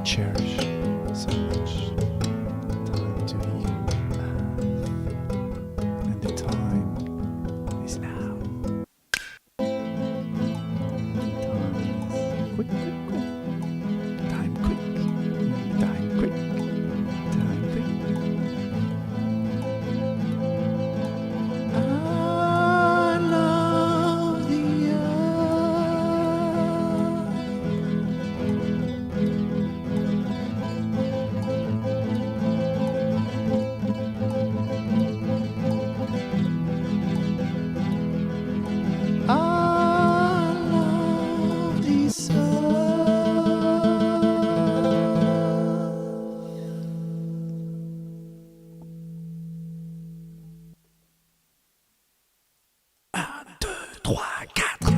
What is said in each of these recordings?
cherish so much. Time to heal, and the time is now. Time is quick, quick, quick. Time quick, time quick, time quick. I love the I love this earth. Un, deux, trois, quatre.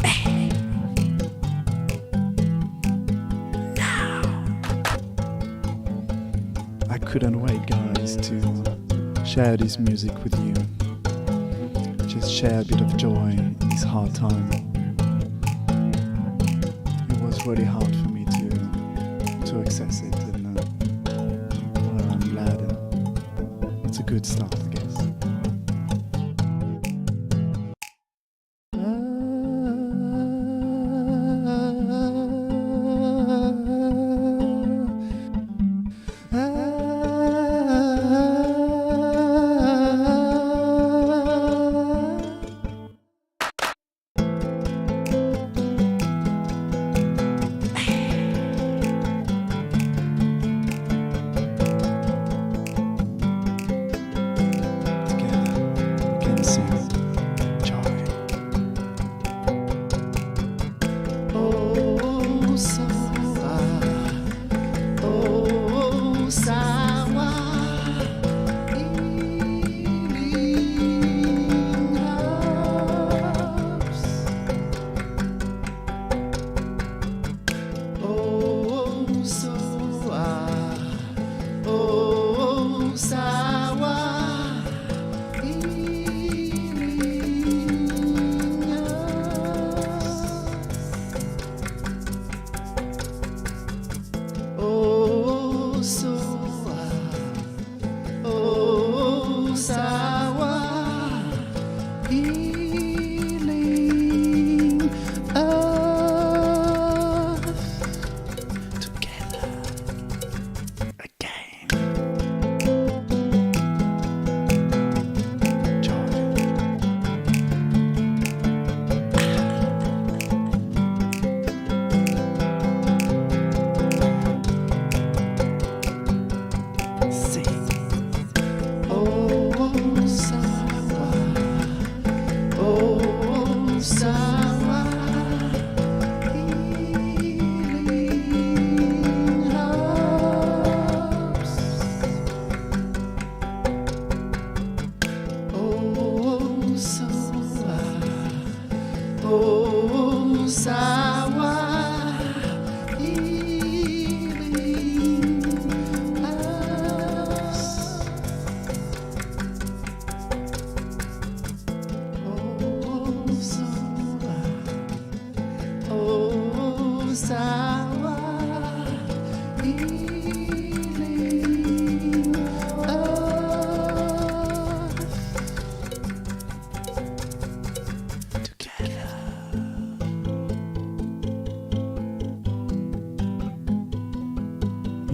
Hey. Now. I couldn't wait, guys, to share this music with you. Just share a bit of joy in this hard time. It was really hard for me to access it, and well, I'm glad. It's a good start, I guess.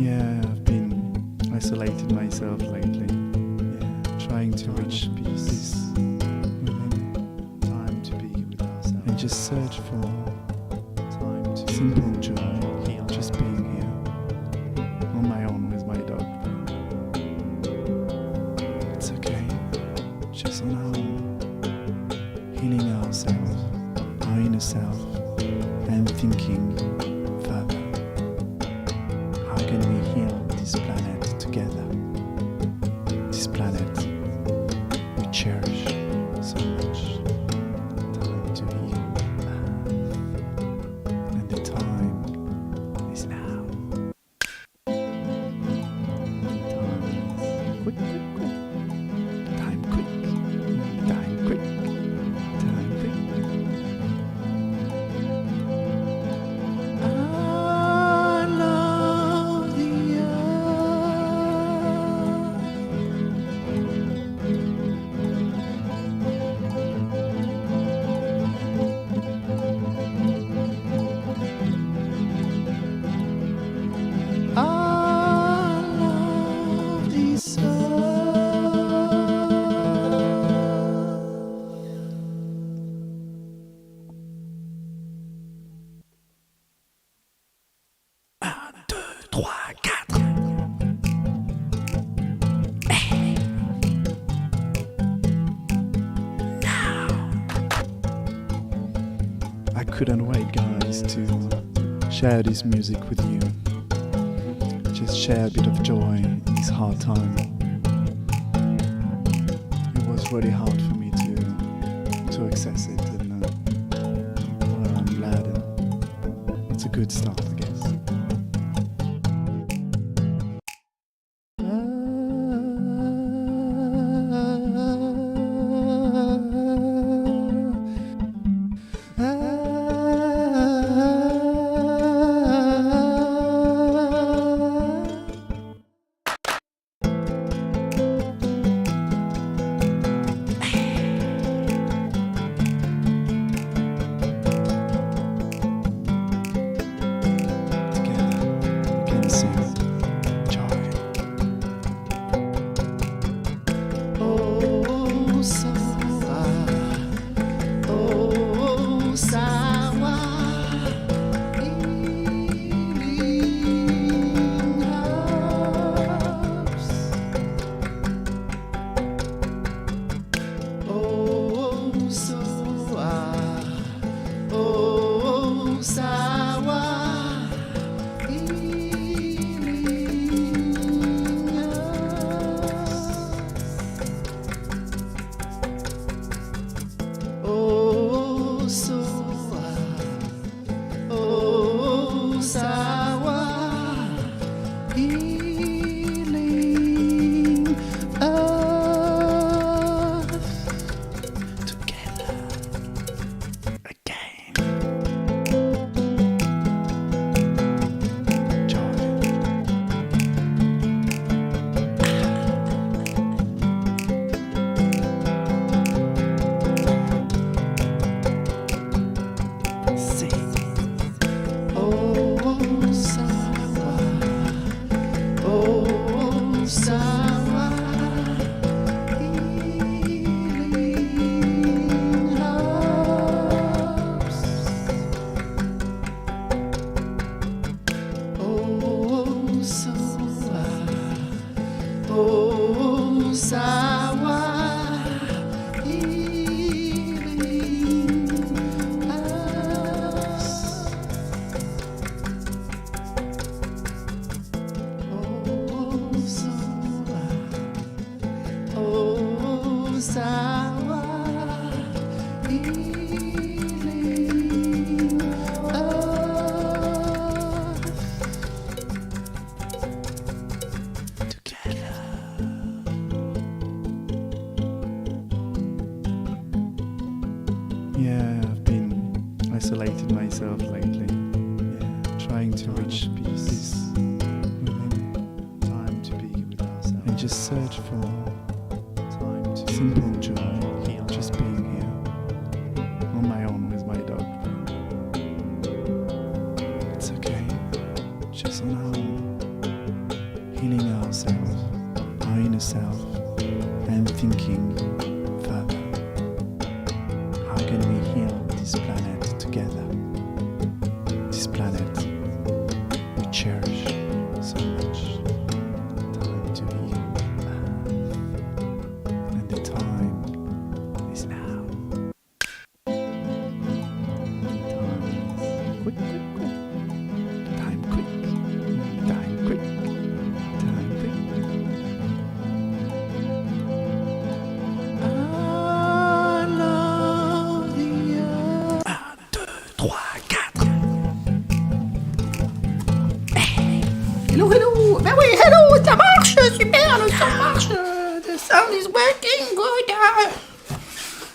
Yeah, I've been isolated myself lately. Yeah, trying to reach peace within, time to be with ourselves, and just search for time to simple joy, heal, just being here on my own with my dog. It's okay, just on our own, healing ourselves, our inner self, and thinking further. How can we heal this planet together? This planet we cherish so much. Time to heal, and the time is now. Time is quick, quick, quick. Time quick, time quick, time quick. 3, 4. Hey. Now. I couldn't wait, guys, to share this music with you. Just share a bit of joy in this hard time. It was really hard for me to access it, and well, I'm glad. It's a good start, I guess. Yeah, I've been isolating myself lately. Yeah, trying to reach peace within, time to be with ourselves, and just search for time to simple joy, heal, just being here on my own with my dog. It's okay, just on our own, healing ourselves, our inner self, and thinking further. How can we heal this planet together? This planet we cherish so much. Time to heal. And the time is now. Time is quick, quick, quick. Time quick. Time quick. Time quick. 3, 4. Hello, hello. Ben oui, hello, ça marche, super, le son marche. The sound is working good.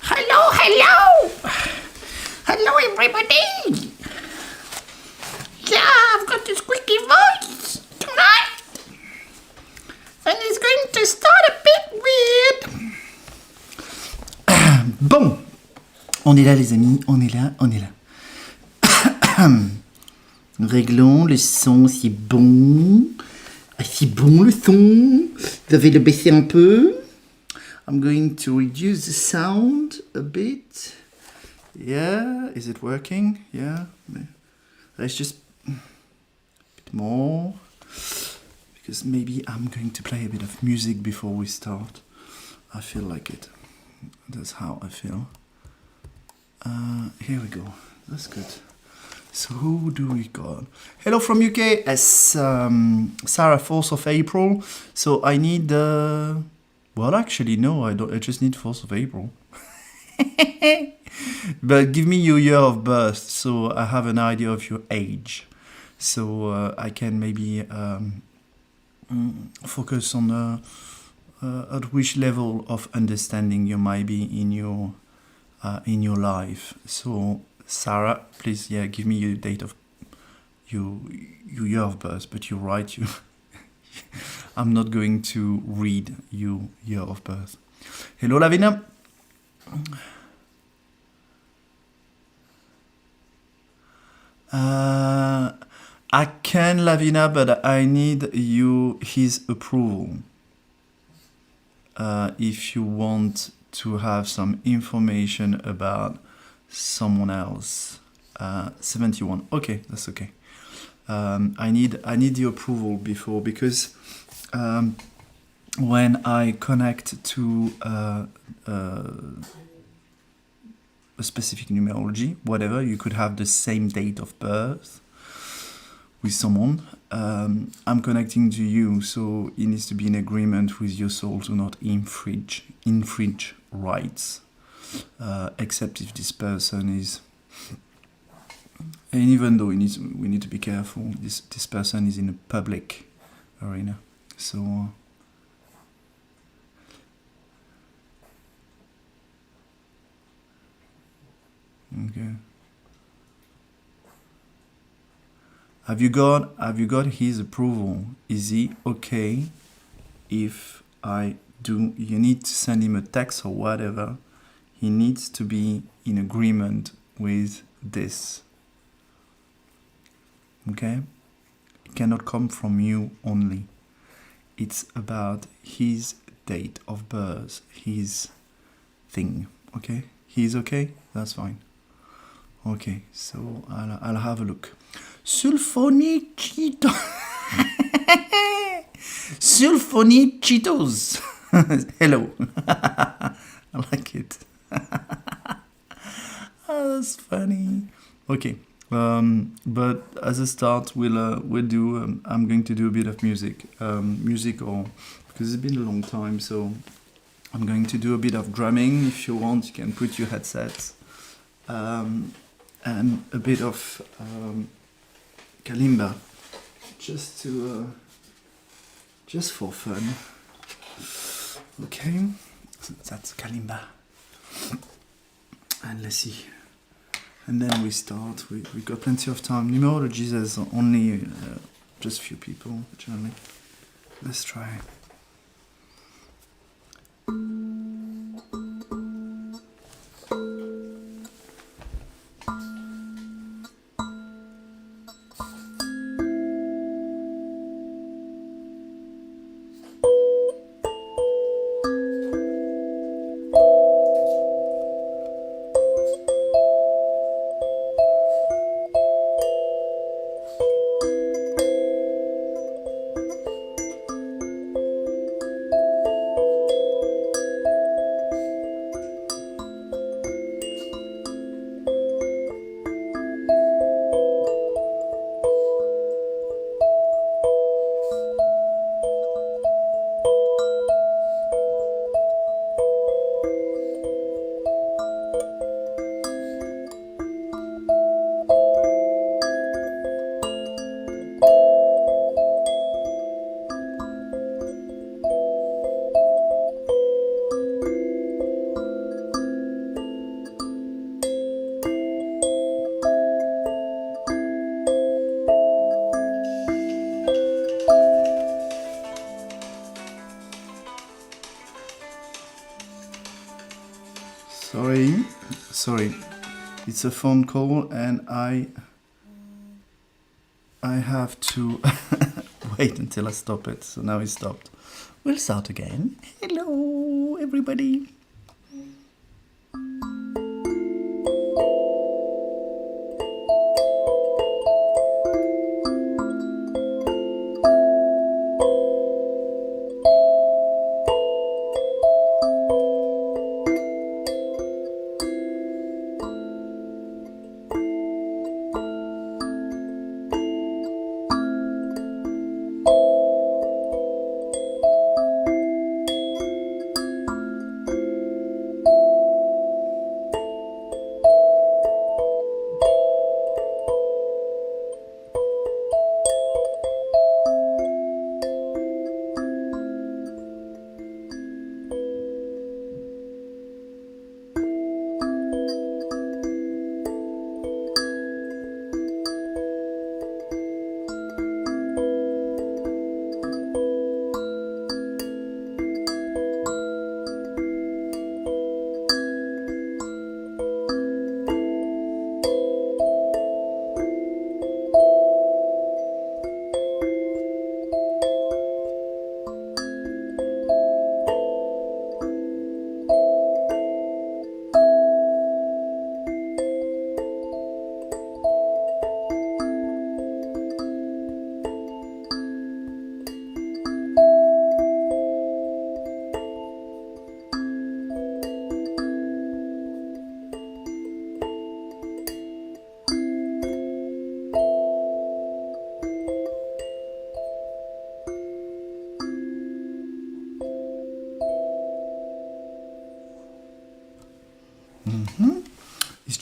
Hello, hello. Hello, everybody. Yeah, I've got this squeaky voice tonight. And it's going to start a bit weird. Bon, on est là les amis, on est là. Réglons le son, c'est bon. Ah, c'est bon le son. Vous avez le baisser un peu. I'm going to reduce the sound a bit. Yeah, is it working? Yeah. Let's just a bit more. because maybe I'm going to play a bit of music before we start. I feel like it. That's how I feel. Here we go. That's good. So who do we got? Hello from UK. As Sarah, 4th of April. So I need well, actually no, I don't. I just need 4th of April. But give me your year of birth, so I have an idea of your age. So I can maybe focus on at which level of understanding you might be in your life. So Sarah, please, yeah, give me your date of your year of birth. But you're right, I'm not going to read your year of birth. Hello, Lavina. I can, Lavina, but I need his approval. If you want to have some information about someone else. 71. Okay, that's okay. I need the approval before, because when I connect to a specific numerology, whatever, you could have the same date of birth with someone. I'm connecting to you, so it needs to be in agreement with your soul to not infringe rights, except if this person is, and even though we need to be careful, this person is in a public arena, so okay. Have you got his approval? Is he okay if I do? You need to send him a text or whatever. He needs to be in agreement with this. Okay? It cannot come from you only. It's about his date of birth, his thing. Okay? He's okay? That's fine. Okay, so I'll have a look. Sulfonicitos. Sulfonicitos. Hello. I like it. Oh, that's funny. Okay. But as a start, we'll do. I'm going to do a bit of music. Because it's been a long time, so I'm going to do a bit of drumming. If you want, you can put your headsets. And a bit of kalimba, just for fun. Okay, so that's kalimba. And let's see. And then we start. We got plenty of time. Numerology, there's only just few people generally. Let's try. Sorry, it's a phone call and I have to wait until I stop it. So now it stopped. We'll start again. Hello, everybody.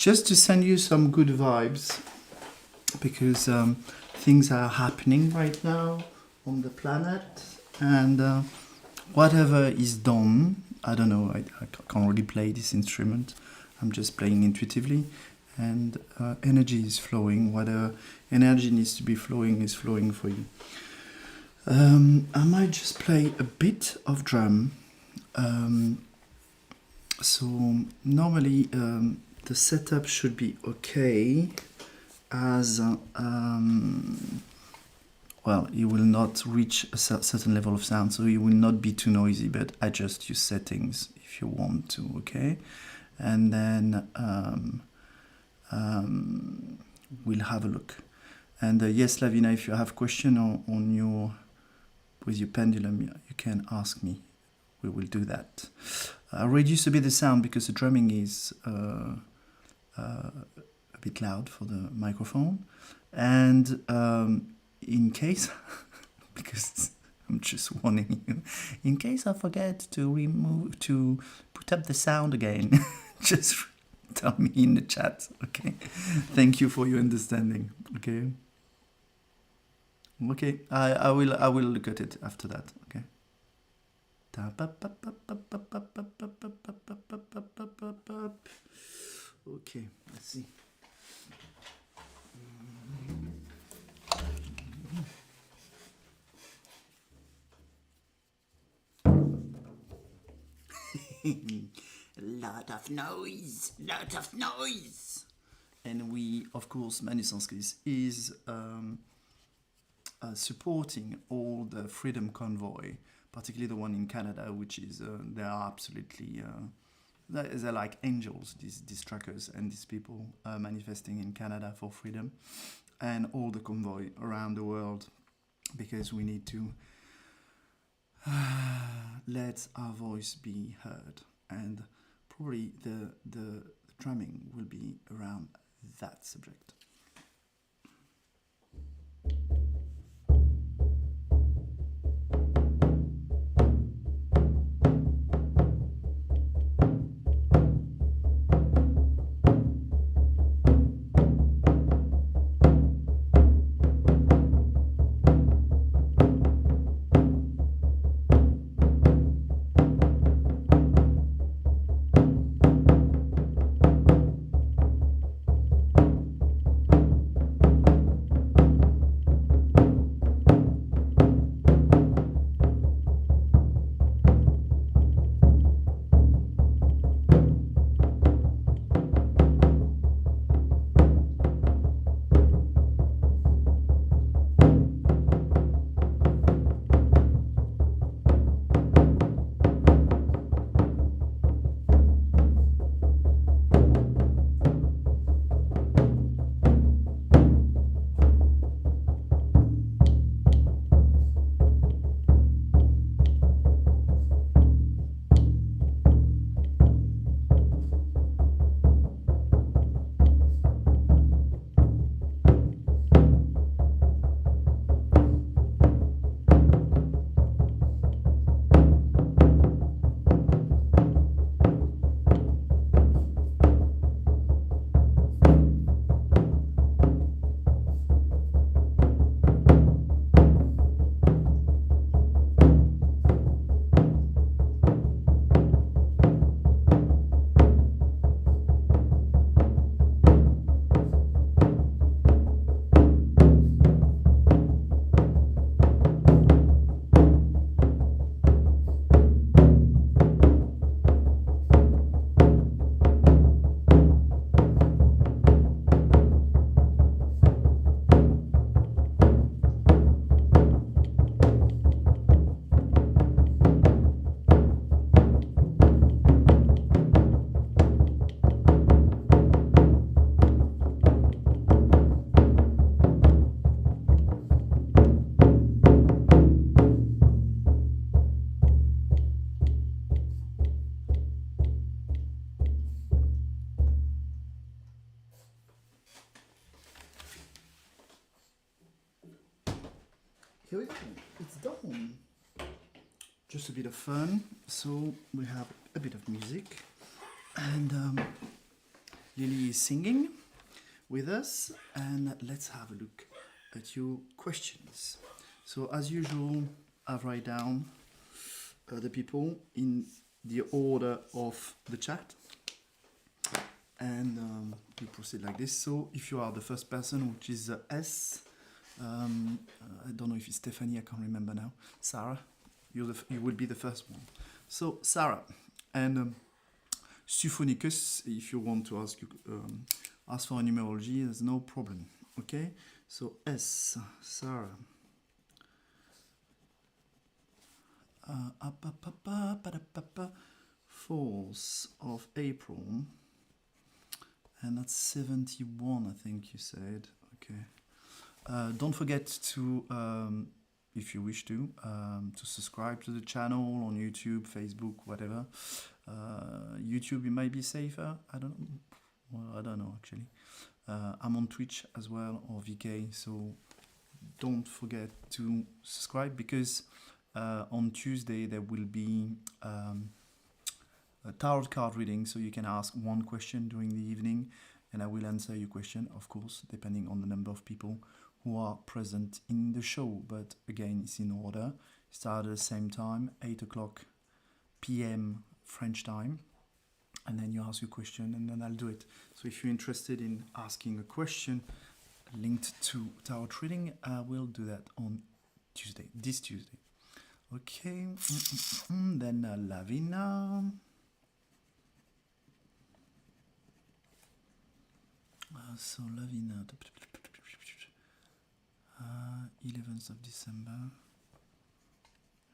just to send you some good vibes, because things are happening right now on the planet, and whatever is done, I don't know, I can't really play this instrument, I'm just playing intuitively, and energy is flowing. Whatever energy needs to be flowing is flowing for you. I might just play a bit of drum. So normally the setup should be okay, as well, you will not reach a certain level of sound, so you will not be too noisy, but adjust your settings if you want to, okay? And then we'll have a look. And yes, Lavina, if you have question on your, with your pendulum, you can ask me. We will do that. Reduce a bit the sound because the drumming is a bit loud for the microphone. And in case, because I'm just warning you, in case I forget to put up the sound again, just tell me in the chat, okay? Thank you for your understanding, okay? Okay, I will look at it after that, okay? Okay, let's see. Lot of noise, lot of noise. And we, of course, ManuSensCris is supporting all the Freedom Convoy, particularly the one in Canada, which is, they are absolutely, they're like angels, these truckers and these people manifesting in Canada for freedom, and all the convoy around the world, because we need to let our voice be heard. And probably the drumming will be around that subject. Here we go, it's done. Just a bit of fun. So we have a bit of music, and Lily is singing with us, and let's have a look at your questions. So as usual, I've write down the people in the order of the chat, and we proceed like this. So if you are the first person, which is S, I don't know if it's Stephanie, I can't remember now. Sarah, you will be the first one. So Sarah, and Symphonikus, if you want to ask for numerology, there's no problem. Okay, so S, Sarah. 4th of April, and that's 71, I think you said. Okay. Don't forget to, if you wish to subscribe to the channel on YouTube, Facebook, whatever. YouTube, it might be safer. I don't know. Well, I don't know actually. I'm on Twitch as well, or VK, so don't forget to subscribe, because on Tuesday there will be a tarot card reading, so you can ask one question during the evening and I will answer your question, of course, depending on the number of people who are present in the show. But again, it's in order. Start at the same time, 8 o'clock p.m. French time, and then you ask your question and then I'll do it. So if you're interested in asking a question linked to tarot reading, I will do that on Tuesday, this Tuesday. Okay, then Lavina. So Lavina, 11th of December,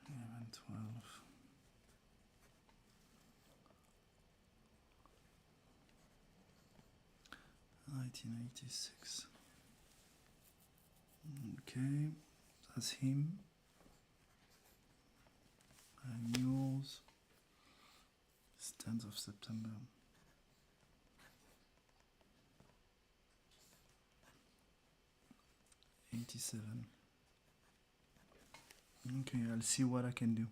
11, 12. $1986. Okay, that's him. And yours, 10th of September. $87. Okay, I'll see what I can do.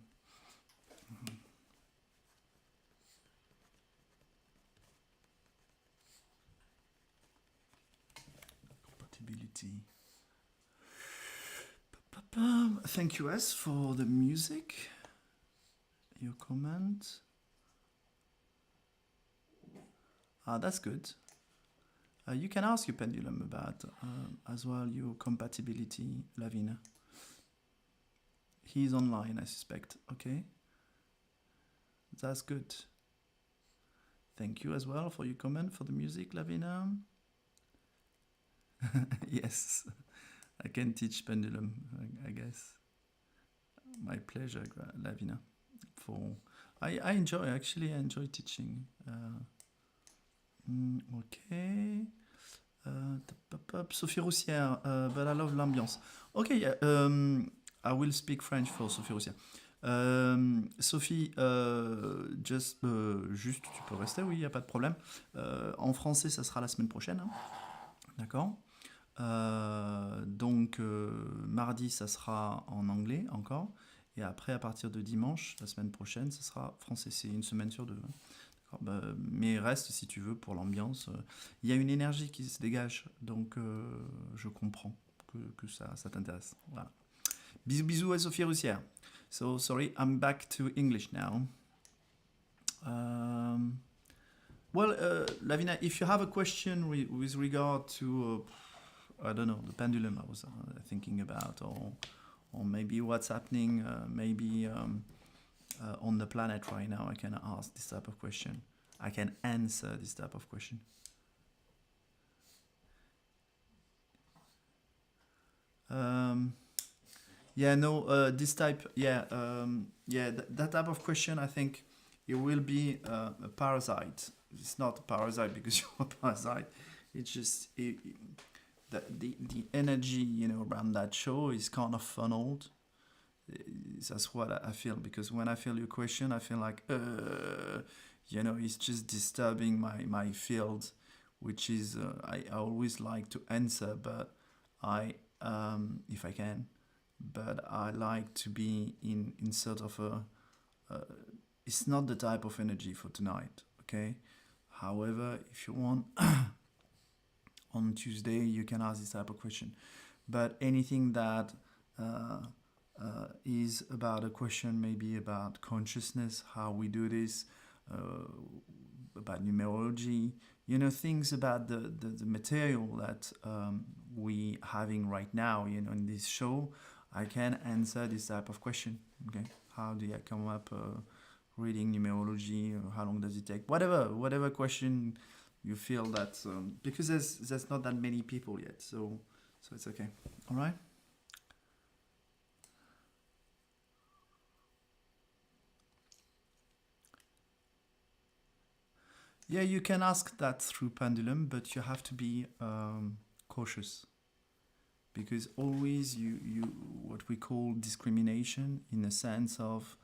Compatibility. Thank you, S, for the music. Your comment. That's good. You can ask your pendulum about as well your compatibility, Lavina. He's online, I suspect. Okay, that's good. Thank you as well for your comment for the music, Lavina. Yes, I can teach pendulum, I guess. My pleasure, Lavina. I enjoy teaching. Okay. Sophie Roussière, but I love l'ambiance. Okay, yeah, I will speak French for Sophie Roussière. Sophie, juste, tu peux rester, oui, il n'y a pas de problème. En français, ça sera la semaine prochaine. Hein. D'accord. Donc, mardi, ça sera en anglais encore. Et après, à partir de dimanche, la semaine prochaine, ça sera français. C'est une semaine sur deux. Hein. Mais reste si tu veux pour l'ambiance. Il y a une énergie qui se dégage, donc je comprends que ça t'intéresse. Voilà. Bisous bisous à Sophie Roussière. So sorry, I'm back to English now. Lavina, if you have a question with regard to I don't know, the pendulum I was thinking about, or maybe what's happening, maybe. On the planet right now, I can ask this type of question. I can answer this type of question. This type, that type of question, I think it will be a parasite. It's not a parasite because you're a parasite. It's just the energy, around that show is kind of funneled. That's what I feel, because when I feel your question, I feel like, it's just disturbing my field, which is, I always like to answer, but if I can, but I like to be in sort of it's not the type of energy for tonight, okay? However, if you want, on Tuesday you can ask this type of question. But anything that is about a question, maybe about consciousness, how we do this, about numerology, things about the material that we having right now, in this show, I can answer this type of question. Okay, how do I come up reading numerology, or how long does it take? Whatever question you feel that, because there's not that many people yet, so it's okay. All right. Yeah, you can ask that through pendulum, but you have to be cautious, because always you what we call discrimination, in the sense of,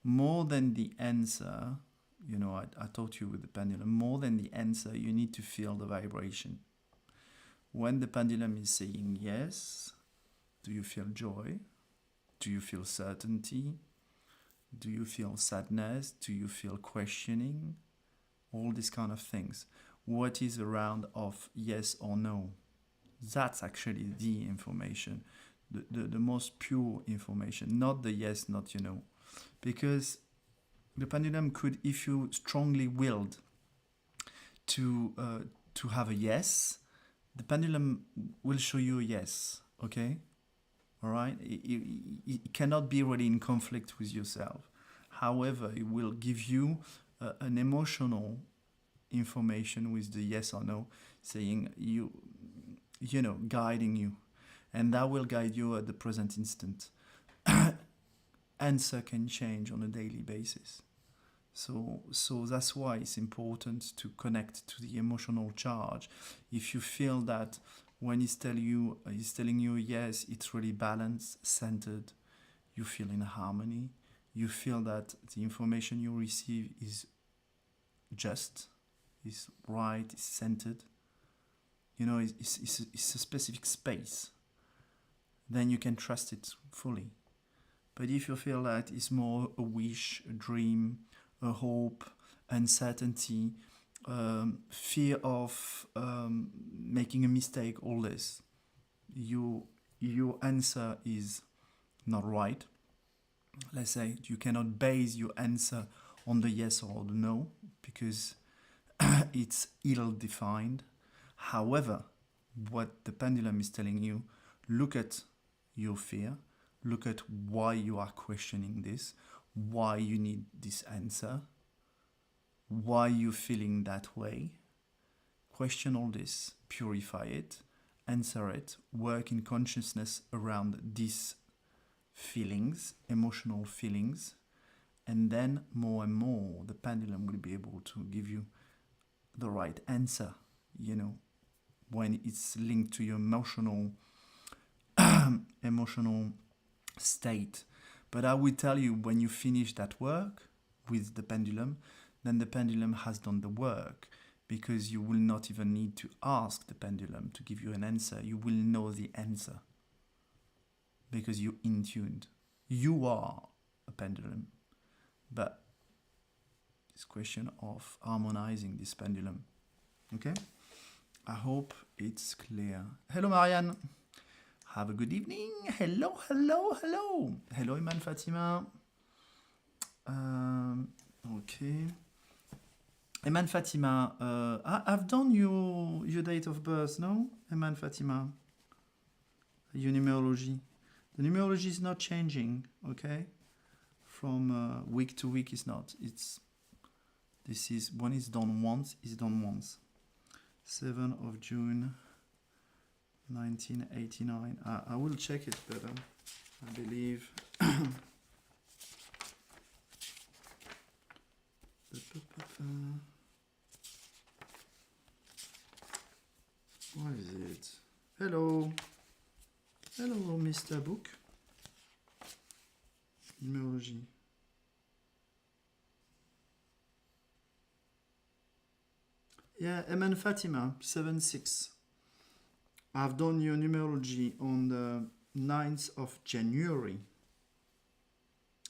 more than the answer, I taught you with the pendulum, more than the answer, you need to feel the vibration. When the pendulum is saying yes, do you feel joy? Do you feel certainty? Do you feel sadness? Do you feel questioning? All these kind of things. What is around of yes or no? That's actually the information, the most pure information, not the yes, not Because the pendulum could, if you strongly willed to have a yes, the pendulum will show you a yes, okay? All right, it cannot be really in conflict with yourself. However, it will give you an emotional information with the yes or no, saying guiding you, and that will guide you at the present instant. Answer can change on a daily basis, so that's why it's important to connect to the emotional charge. If you feel that when he's telling you yes, it's really balanced, centered, you feel in harmony, you feel that the information you receive is just, is right, is centered, it's a specific space, then you can trust it fully. But if you feel that it's more a wish, a dream, a hope, uncertainty, fear of making a mistake, all this, your answer is not right. Let's say you cannot base your answer on the yes or the no, because it's ill-defined. However, what the pendulum is telling you, look at your fear, look at why you are questioning this, why you need this answer, why you're feeling that way. Question all this, purify it, answer it, work in consciousness around these feelings, emotional feelings, and then more and more the pendulum will be able to give you the right answer, when it's linked to your emotional state. But I will tell you, when you finish that work with the pendulum, then the pendulum has done the work, because you will not even need to ask the pendulum to give you an answer. You will know the answer, because you're in tuned. You are a pendulum, but it's a question of harmonizing this pendulum. Okay? I hope it's clear. Hello, Marianne. Have a good evening. Hello. Hello, Iman Fatima. Okay. Iman Fatima, I've done your date of birth, no? Iman Fatima. Your numerology. The numerology is not changing, okay? From week to week, it's not. This is, when it's done once, it's done once. 7th of June, 1989. I will check it better, I believe. What is it? Hello, Mr. Book. Numerology. Yeah, Eman Fatima, 7-6. I've done your numerology on the 9th of January.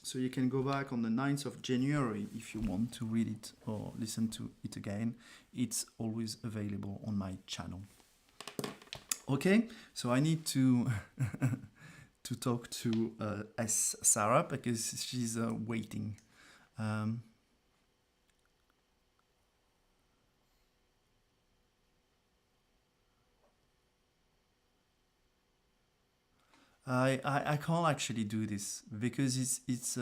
So you can go back on the 9th of January if you want to read it or listen to it again. It's always available on my channel. Okay, so I need to to talk to Sarah because she's waiting. I can't actually do this because it's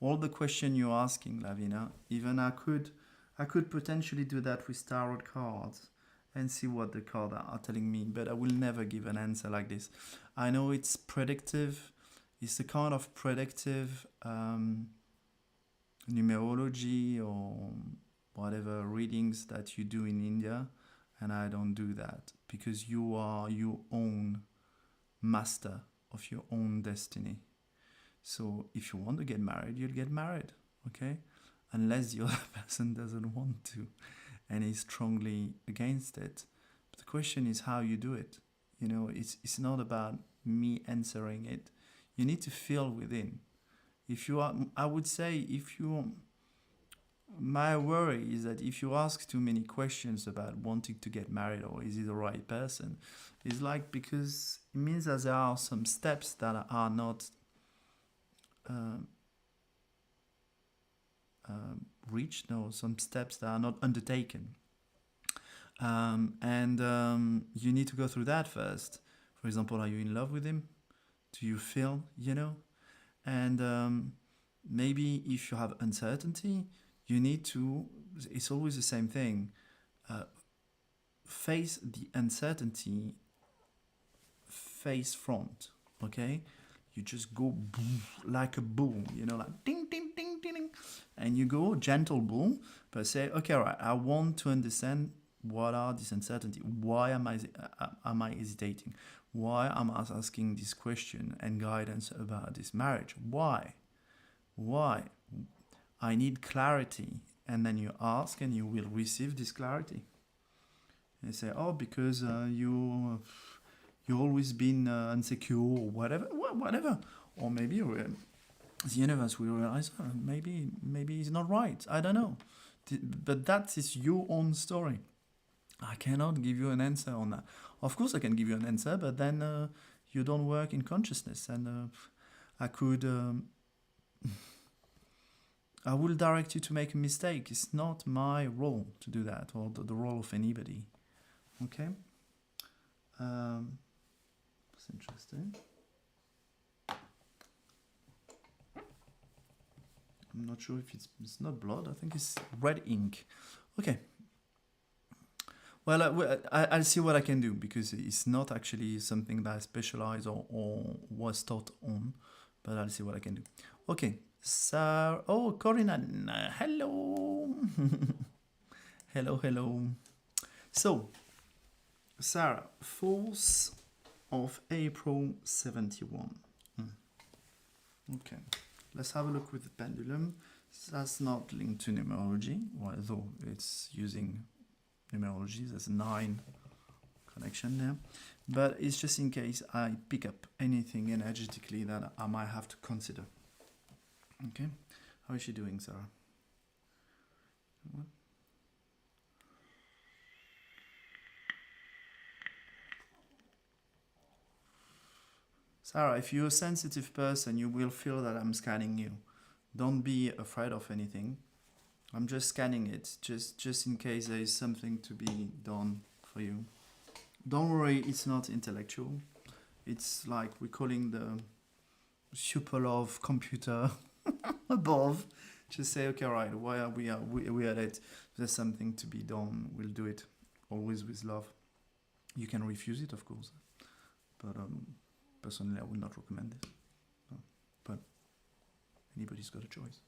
all the question you're asking, Lavina. Even I could potentially do that with tarot cards and see what the cards are telling me, but I will never give an answer like this. I know it's predictive. It's a kind of predictive numerology or whatever readings that you do in India, and I don't do that because you are your own master of your own destiny. So if you want to get married, you'll get married, okay? Unless the other person doesn't want to and is strongly against it. But the question is how you do it. You know, it's not about me answering it. You need to feel within. If you are, I would say, my worry is that if you ask too many questions about wanting to get married or is he the right person, it's like because it means that there are some steps that are not reached, no, some steps that are not undertaken. You need to go through that first. For example, are you in love with him? Do you feel, you know? And maybe if you have uncertainty, you need to, it's always the same thing, face the uncertainty face front, okay? You just go boom, like a bull, you know, like ding, ding, ding, ding, ding. And you go gentle bull, but say, okay, all right, I want to understand what are these uncertainty. Why am I hesitating? Why am I asking this question and guidance about this marriage? Why? I need clarity. And then you ask and you will receive this clarity. And you say, oh, because you've always been insecure or whatever. Or maybe the universe will realize, oh, maybe he's not right. I don't know. But that is your own story. I cannot give you an answer on that. Of course I can give you an answer, but then you don't work in consciousness. And I will direct you to make a mistake. It's not my role to do that, or the role of anybody. Okay? That's interesting. I'm not sure if it's not blood. I think it's red ink. Okay. Well, I'll see what I can do, because it's not actually something that I specialize or was taught on, but I'll see what I can do. Okay. So, oh, Corinna, hello. hello. So, Sarah, 4th of April 71. Okay, let's have a look with the pendulum. That's not linked to numerology, although it's using numerology. There's a 9 connection there, but it's just in case I pick up anything energetically that I might have to consider. Okay, how is she doing, Sarah? Sarah, if you're a sensitive person, you will feel that I'm scanning you. Don't be afraid of anything. I'm just scanning it, just in case there is something to be done for you. Don't worry, it's not intellectual. It's like we're calling the super love computer above. Just say, okay, right, why are we at it? There's something to be done, we'll do it. Always with love. You can refuse it, of course. But personally, I would not recommend this. No. But anybody's got a choice.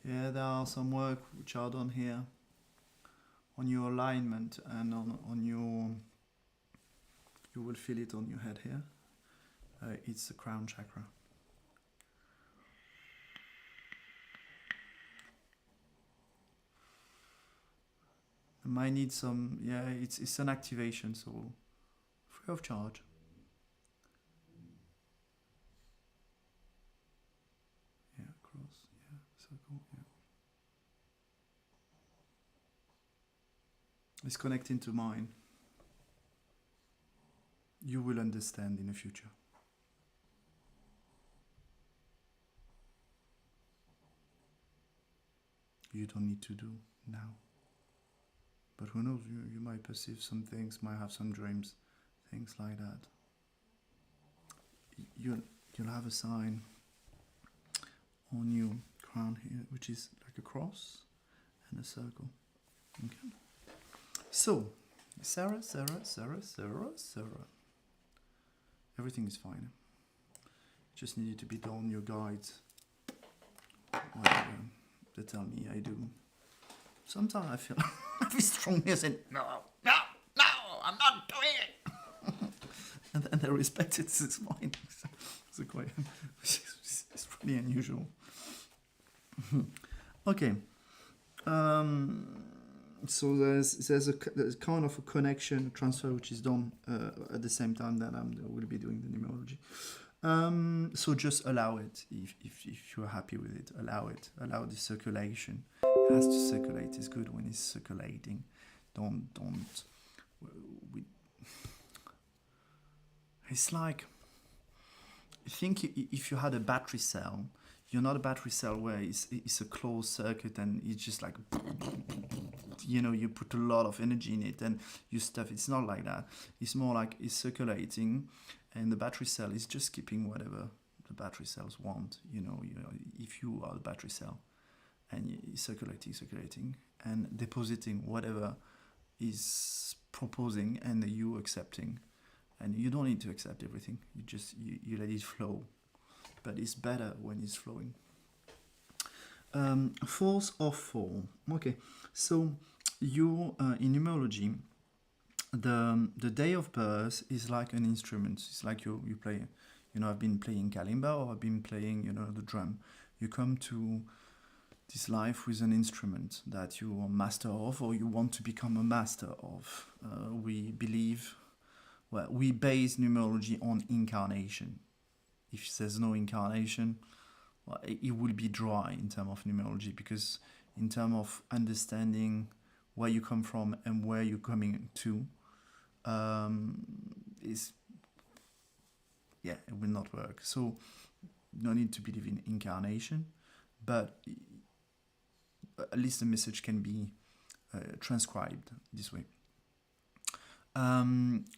Yeah, there are some work which are done here on your alignment and on your, you will feel it on your head here. It's the crown chakra. might need some, yeah, it's an activation, so free of charge. Yeah, cross, yeah, circle, yeah. It's connecting to mine. You will understand in the future. You don't need to do now. But who knows, you might perceive some things, might have some dreams, things like that. You'll have a sign on your crown here, which is like a cross and a circle. Okay. So, Sarah. Everything is fine. Just needed to be done, your guides. Whatever they tell me I do. Sometimes I feel very strongly saying, no, I'm not doing it. and they respect it, it's fine. It's quite, it's pretty unusual. Okay. So there's kind of a connection transfer which is done at the same time that I will be doing the numerology. So just allow it if you're happy with it. Allow it. Allow the circulation. It has to circulate. It's good when it's circulating. It's like, I think if you had a battery cell, you're not a battery cell where it's a closed circuit and it's just like, you know, you put a lot of energy in it and you stuff. It's not like that. It's more like it's circulating, and the battery cell is just keeping whatever the battery cells want. You know, if you are the battery cell, and it's circulating, and depositing whatever is proposing, and you accepting, and you don't need to accept everything. You just you let it flow. But it's better when it's flowing. Force of fall. Okay, so you in numerology, the day of birth is like an instrument. It's like you play. You know, I've been playing kalimba, or I've been playing, you know, the drum. You come to this life with an instrument that you are master of, or you want to become a master of. We believe, well, we base numerology on incarnation. If there's no incarnation, well, it will be dry in terms of numerology, because in terms of understanding where you come from and where you're coming to, it will not work. So no need to believe in incarnation, but at least the message can be transcribed this way.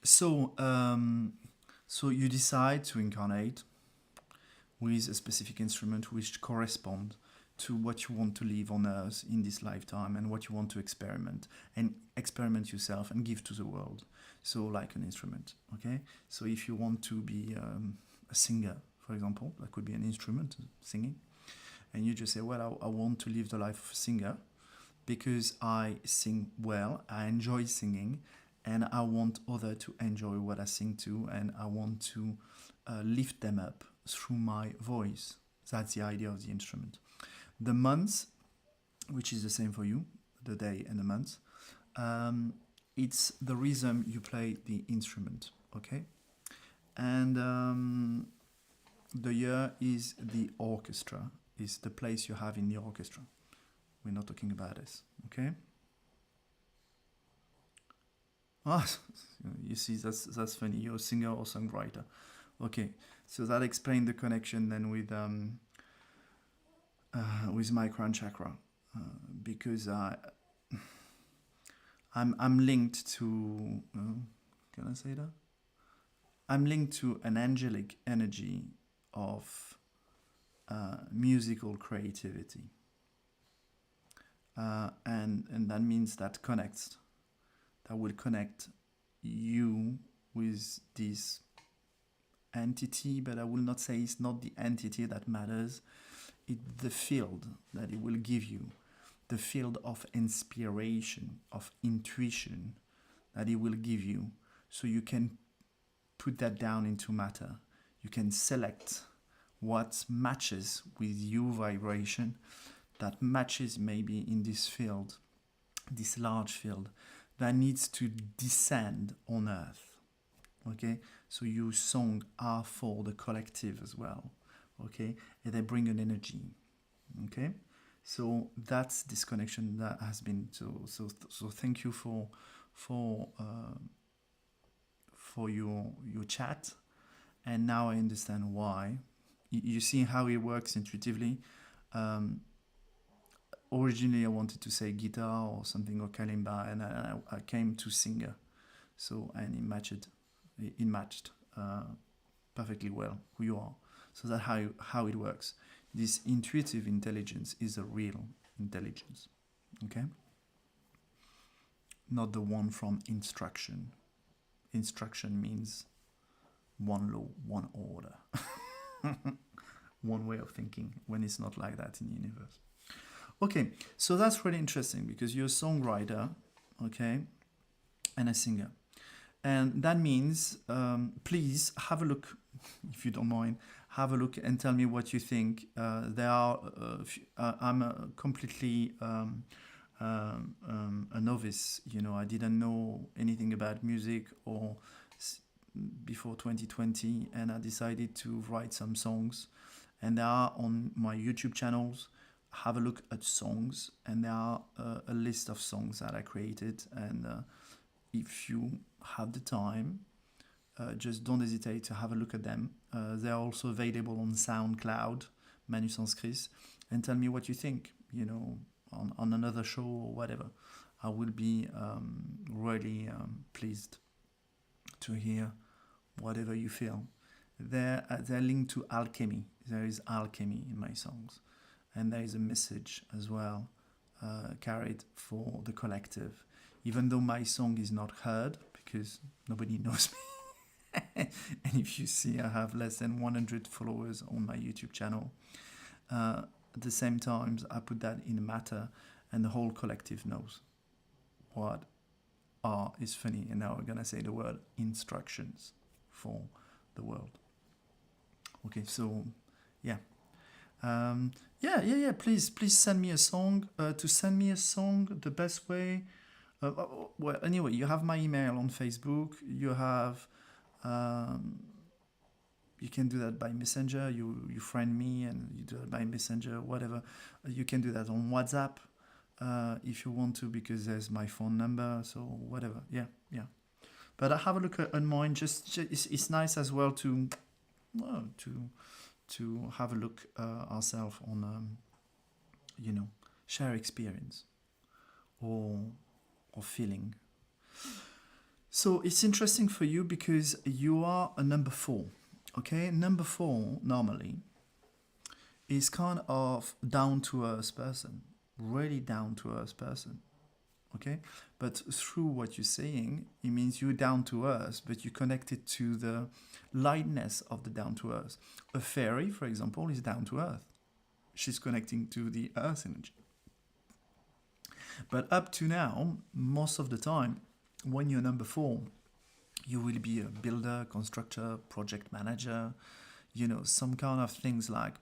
So you decide to incarnate with a specific instrument which corresponds to what you want to live on Earth in this lifetime, and what you want to experiment yourself and give to the world. So like an instrument, okay? So if you want to be a singer, for example, that could be an instrument, singing, and you just say, well, I want to live the life of a singer because I sing well, I enjoy singing, and I want others to enjoy what I sing too, and I want to lift them up through my voice. That's the idea of the instrument. The months, which is the same for you, the day and the month, it's the rhythm you play the instrument, okay? And the year is the orchestra, is the place you have in the orchestra. We're not talking about this, okay? You see, that's funny. You're a singer or songwriter. Okay, so that explains the connection then with my crown chakra, because I'm linked to. Can I say that? I'm linked to an angelic energy of musical creativity, and that means that will connect you with this entity, but I will not say it's not the entity that matters. It's the field that it will give you, the field of inspiration, of intuition that it will give you, so you can put that down into matter. You can select what matches with your vibration, that matches maybe in this field this large field that needs to descend on earth. Okay, so your songs are for the collective as well. Okay, and they bring an energy. Okay, so that's this connection that has been. So thank you for your chat, and now I understand why. You see how it works intuitively. Originally, I wanted to say guitar or something, or kalimba, and I came to singer. So, and it matched perfectly well who you are. So that's how it works. This intuitive intelligence is a real intelligence, okay? Not the one from instruction. Instruction means one law, one order, one way of thinking, when it's not like that in the universe. Okay, so that's really interesting because you're a songwriter, okay, and a singer. And that means, please have a look, if you don't mind, have a look and tell me what you think. I'm completely a novice, I didn't know anything about music or before 2020, and I decided to write some songs, and they are on my YouTube channels. Have a look at songs, and there are a list of songs that I created, and if you have the time, just don't hesitate to have a look at them. They are also available on SoundCloud, ManuSensCris, and tell me what you think, on another show or whatever. I will be really pleased to hear whatever you feel. They're linked to alchemy. There is alchemy in my songs. And there is a message as well carried for the collective. Even though my song is not heard, because nobody knows me. And if you see, I have less than 100 followers on my YouTube channel. At the same time, I put that in matter, and the whole collective knows what is funny. And now we're going to say the word instructions for the world. Okay, so, yeah. Please send me a song. To send me a song, the best way. Well, anyway, you have my email on Facebook. You have. You can do that by Messenger. You friend me and you do it by Messenger, whatever. You can do that on WhatsApp if you want to, because there's my phone number. So whatever. Yeah. But I have a look at mine. Just it's nice as well to have a look ourselves on, share experience or feeling. So it's interesting for you because you are a number 4, okay? Number 4 normally is kind of down-to-earth person, really down-to-earth person, okay? But through what you're saying, it means you're down-to-earth, but you're connected to the lightness of the down-to-earth. A fairy, for example, is down-to-earth. She's connecting to the earth energy. But up to now, most of the time, when you're number 4, you will be a builder, constructor, project manager, some kind of things like,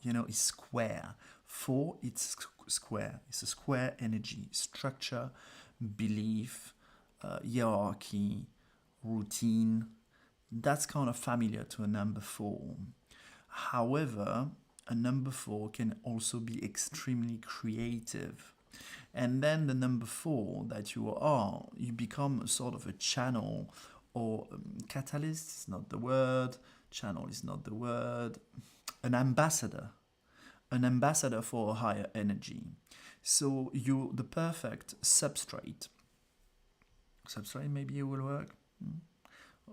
it's square. 4, it's square. It's a square energy, structure, belief, hierarchy, routine. That's kind of familiar to a number 4. However, a number 4 can also be extremely creative. And then the number 4 that you become a sort of a channel or catalyst is not the word, channel is not the word, an ambassador for a higher energy. So you're the perfect substrate. Substrate maybe it will work.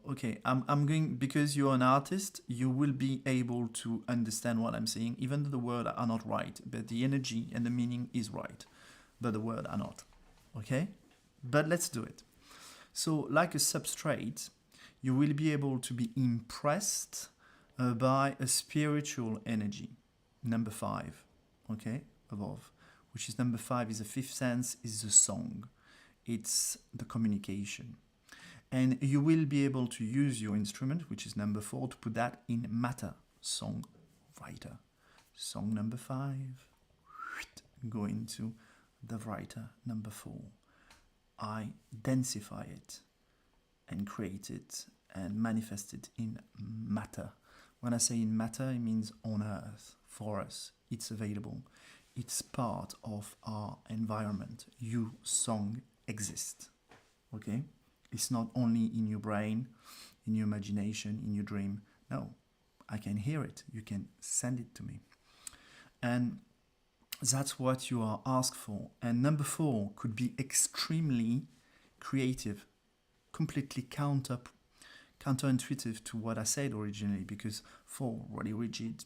Okay, I'm going, because you're an artist, you will be able to understand what I'm saying, even though the words are not right, but the energy and the meaning is right. But the words are not, okay? But let's do it. So like a substrate, you will be able to be impressed by a spiritual energy, number 5, okay, above, which is number 5 is the 5th sense, is the song. It's the communication. And you will be able to use your instrument, which is number 4, to put that in matter, songwriter. Song number 5, go into the writer, number 4. I densify it and create it and manifest it in matter. When I say in matter, it means on earth, for us. It's available. It's part of our environment. Your song exists. Okay? It's not only in your brain, in your imagination, in your dream. No, I can hear it. You can send it to me. And that's what you are asked for. And number 4 could be extremely creative, completely counterintuitive to what I said originally, because 4, really rigid,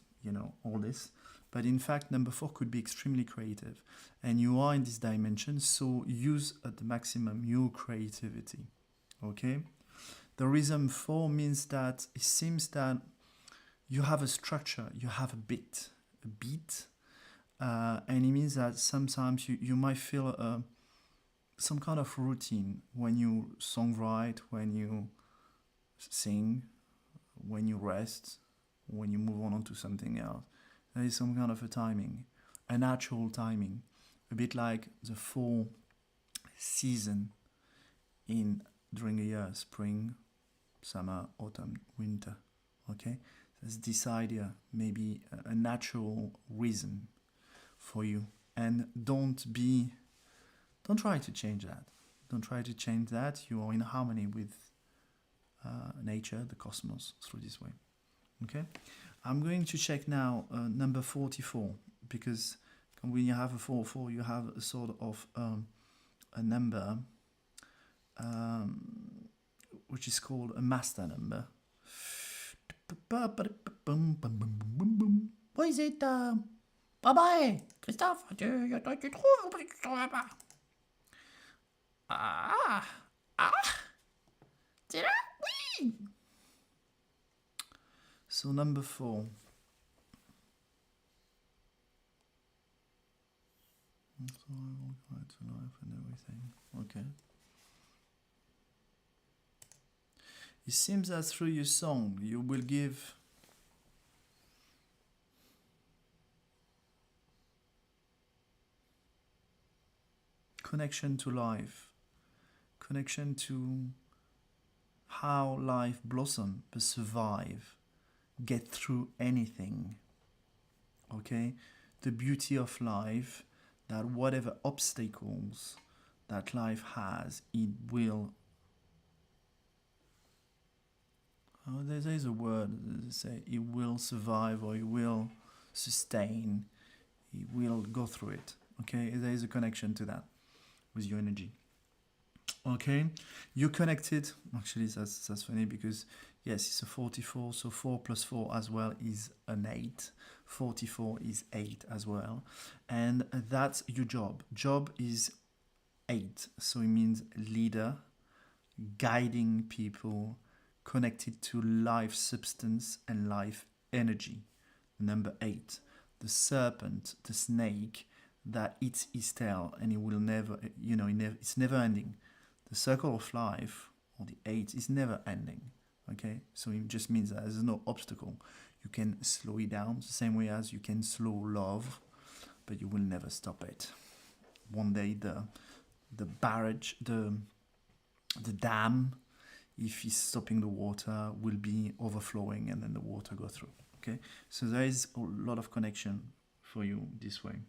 all this. But in fact, number 4 could be extremely creative. And you are in this dimension, so use at the maximum your creativity. Okay? The rhythm 4 means that it seems that you have a structure, you have a beat, and it means that sometimes you might feel some kind of routine when you songwrite, when you sing, when you rest, when you move on to something else. There is some kind of a timing, a natural timing, a bit like the 4 seasons during a year: spring, summer, autumn, winter. Okay, there's this idea, maybe a natural rhythm for you, and don't try to change that. Don't try to change that. You are in harmony with nature, the cosmos, through this way. Okay, I'm going to check now number 44, because when you have a 4-4, you have a sort of a number which is called a master number. What is it? Bye-bye, Christophe, tu trouves ou tu trouves pas? Ah, c'est là? Oui! So number 4. So I will try to life and everything. Okay. It seems that through your song you will give connection to life, connection to how life blossom, but survive, get through anything. Okay, the beauty of life, that whatever obstacles that life has, it will. There is a word that say it will survive, or it will sustain. It will go through it. Okay, there is a connection to that with your energy. Okay, you connected. Actually, that's funny, because yes, it's a 44, so 4 plus 4 as well is an 8. 44 is 8 as well, and that's your job. Job is 8, so it means leader, guiding people, connected to life substance and life energy. Number 8, the serpent, the snake that eats his tail, and it will never, it's never ending. The circle of life, or the 8, is never ending. Okay, so it just means that there's no obstacle. You can slow it down the same way as you can slow love, but you will never stop it. One day the barrage, the dam, if it's stopping the water, will be overflowing, and then the water go through. Okay, so there is a lot of connection for you this way.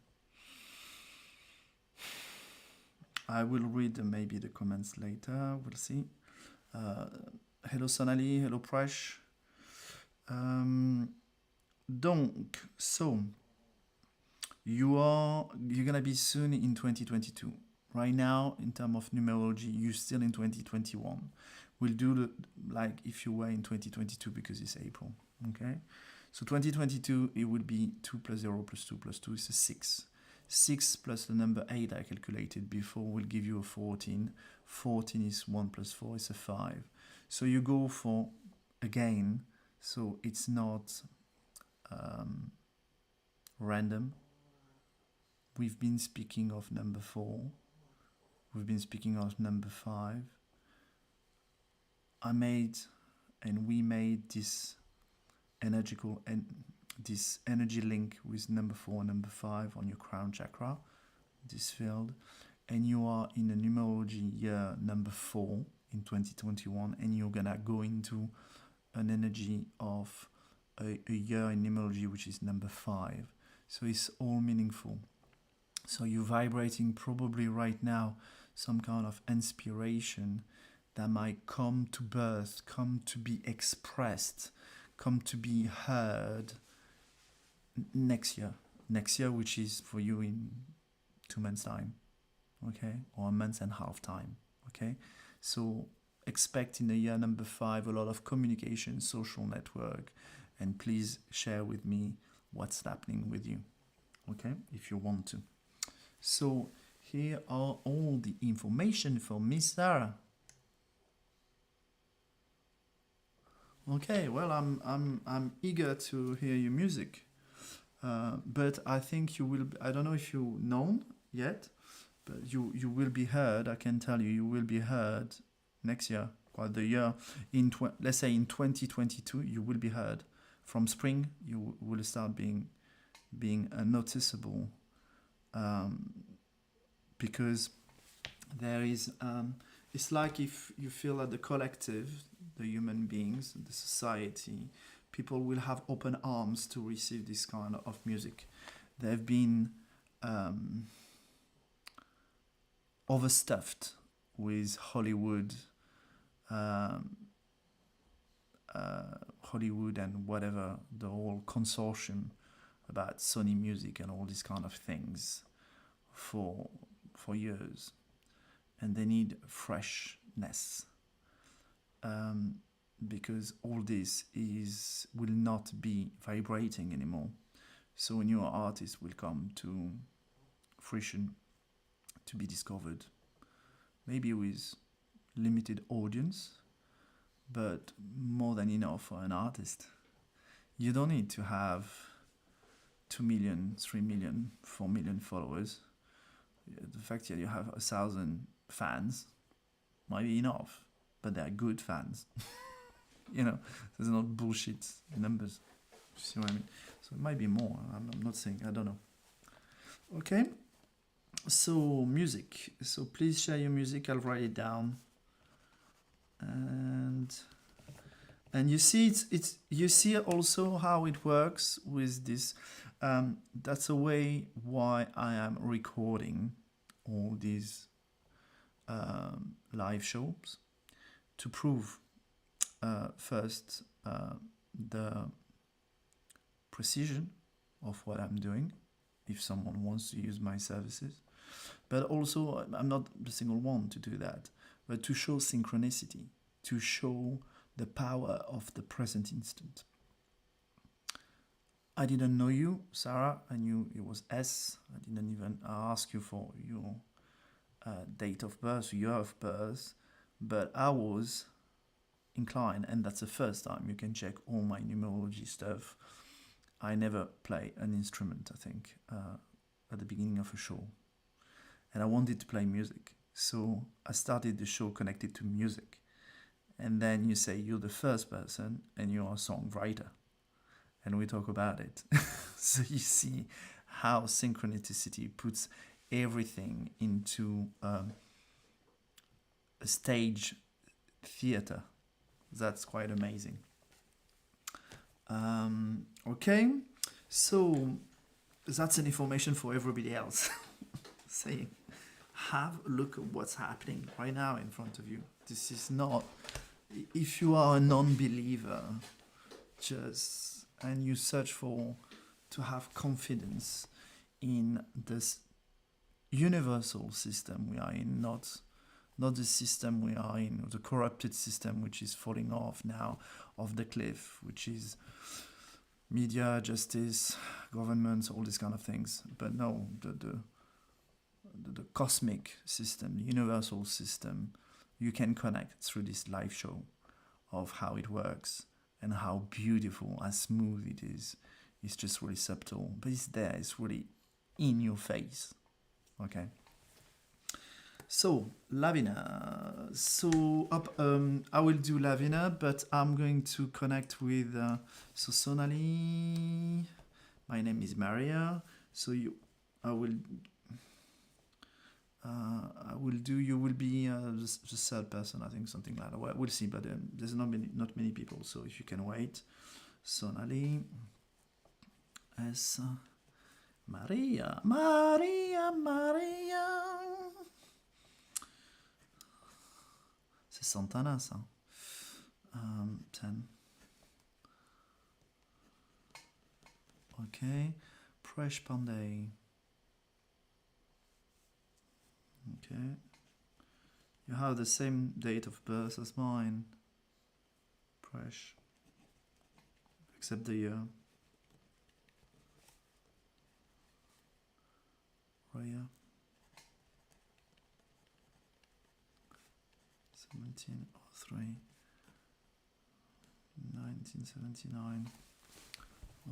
I will read maybe the comments later. We'll see. Hello Sonali, hello Presh. Donc, so you're gonna be soon in 2022. Right now, in terms of numerology, you're still in 2021. We'll do like if you were in 2022, because it's April. Okay, so 2022 it would be 2 plus 0 plus 2 plus 2 is a 6. 6 plus the number 8 I calculated before will give you a 14. 14 is 1 plus 4 is a 5. So you go for, again, so it's not random. We've been speaking of number 4. We've been speaking of number 5. We made this energical and this energy link with number 4 and number 5 on your crown chakra this field, and you are in a numerology year number 4 in 2021, and you're gonna go into an energy of a year in numerology which is number 5. So it's all meaningful. So you're vibrating probably right now some kind of inspiration that might come to birth, come to be expressed, come to be heard next year, which is for you in 2 months' time, okay, or a month and a half time, okay. So expect in the year number 5 a lot of communication, social network, and please share with me what's happening with you, okay, if you want to. So here are all the information for Miss Sarah. Okay, well, I'm eager to hear your music, but I think you will. I don't know if you're known yet, but you will be heard. I can tell you, you will be heard next year, quite the year let's say in 2022, you will be heard. From spring, you will start being noticeable, because there is. It's like if you feel that the collective, the human beings, the society, people will have open arms to receive this kind of music. They've been overstuffed with Hollywood and whatever, the whole consortium about Sony Music and all these kind of things for years. And they need freshness, because all this will not be vibrating anymore. So a new artist will come to fruition, to be discovered, maybe with limited audience, but more than enough for an artist. You don't need to have 2 million, 3 million, 4 million followers. The fact that you have 1,000 fans might be enough, but they're good fans. There's not bullshit numbers. You see what I mean? So it might be more. I'm not saying, I don't know. Okay. So music. So please share your music. I'll write it down. And you see you see also how it works with this. That's a way why I am recording all these live shows, to prove first the precision of what I'm doing, if someone wants to use my services, but also I'm not the single one to do that, but to show synchronicity, to show the power of the present instant. I didn't know you, Sarah. I knew it was S. I didn't even ask you for your date of birth, year of birth, but I was inclined, and that's the first time you can check all my numerology stuff. I never play an instrument, I think, at the beginning of a show. And I wanted to play music. So I started the show connected to music. And then you say you're the first person and you're a songwriter. And we talk about it. So you see how synchronicity puts everything into a stage theater. That's quite amazing. Okay, so that's an information for everybody else. Saying, have a look at what's happening right now in front of you. This is not, if you are a non-believer, and you search to have confidence in this universal system we are in, not the system we are in, the corrupted system which is falling off now off the cliff, which is media, justice, governments, all these kind of things. But no, the cosmic system, the universal system, you can connect through this live show of how it works and how beautiful and smooth it is. It's just really subtle, but it's there, it's really in your face. Okay. So, Lavina. So, I will do Lavina, but I'm going to connect with Sonali. My name is Maria. So, I will You will be the third person, I think, something like that. Well, we'll see, but there's not many people, so if you can wait. Sonali. S. Maria. C'est Santana, ça. 10. Okay. Presh Pandey. Okay. You have the same date of birth as mine. Presh. Except the year. Raya. 1703. 1979.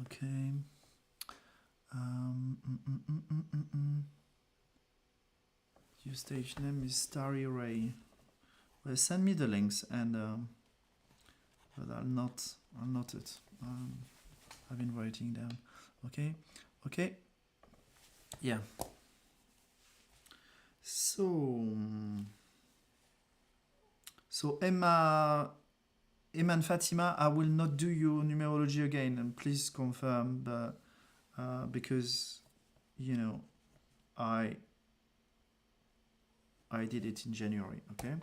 Okay. Your stage name is Starry Ray. Well, send me the links and but I'll note it. I've been writing down. Okay. Yeah. So Emma and Fatima, I will not do your numerology again, and please confirm, but because I did it in January. Okay.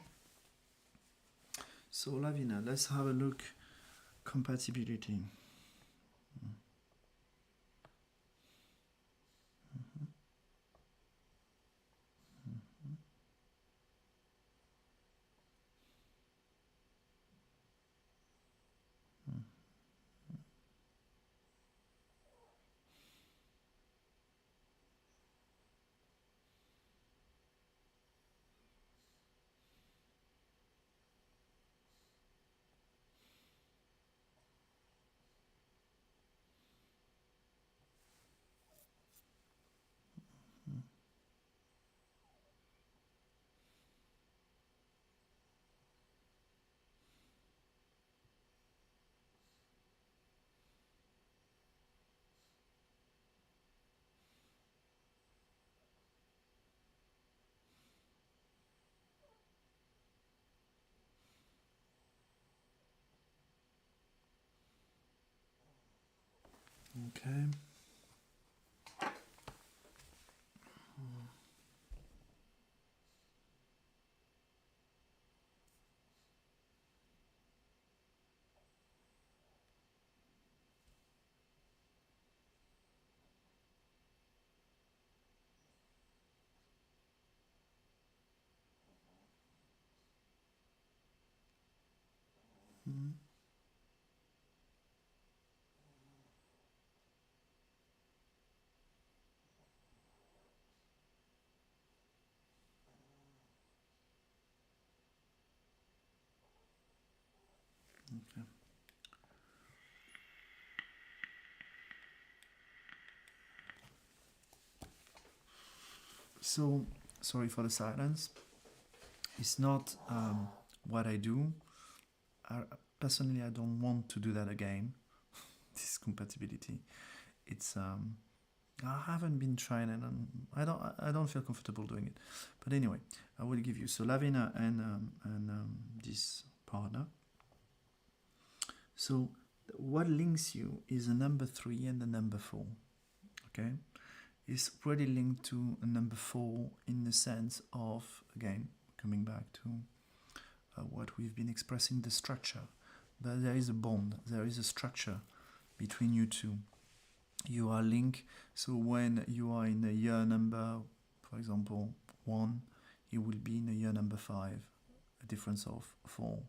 So Lavina, let's have a look. Compatibility. Okay. Okay. So, sorry for the silence. It's not what I do. Personally, I don't want to do that again. This compatibility. It's I haven't been trying, and I don't feel comfortable doing it. But anyway, I will give you. So Lavina and this partner. So what links you is a number 3 and a number 4. Okay, it's pretty linked to a number 4 in the sense of, again, coming back to what we've been expressing, the structure. But there is a bond, there is a structure between you two. You are linked, so when you are in a year number, for example, 1, it will be in a year number 5, a difference of 4,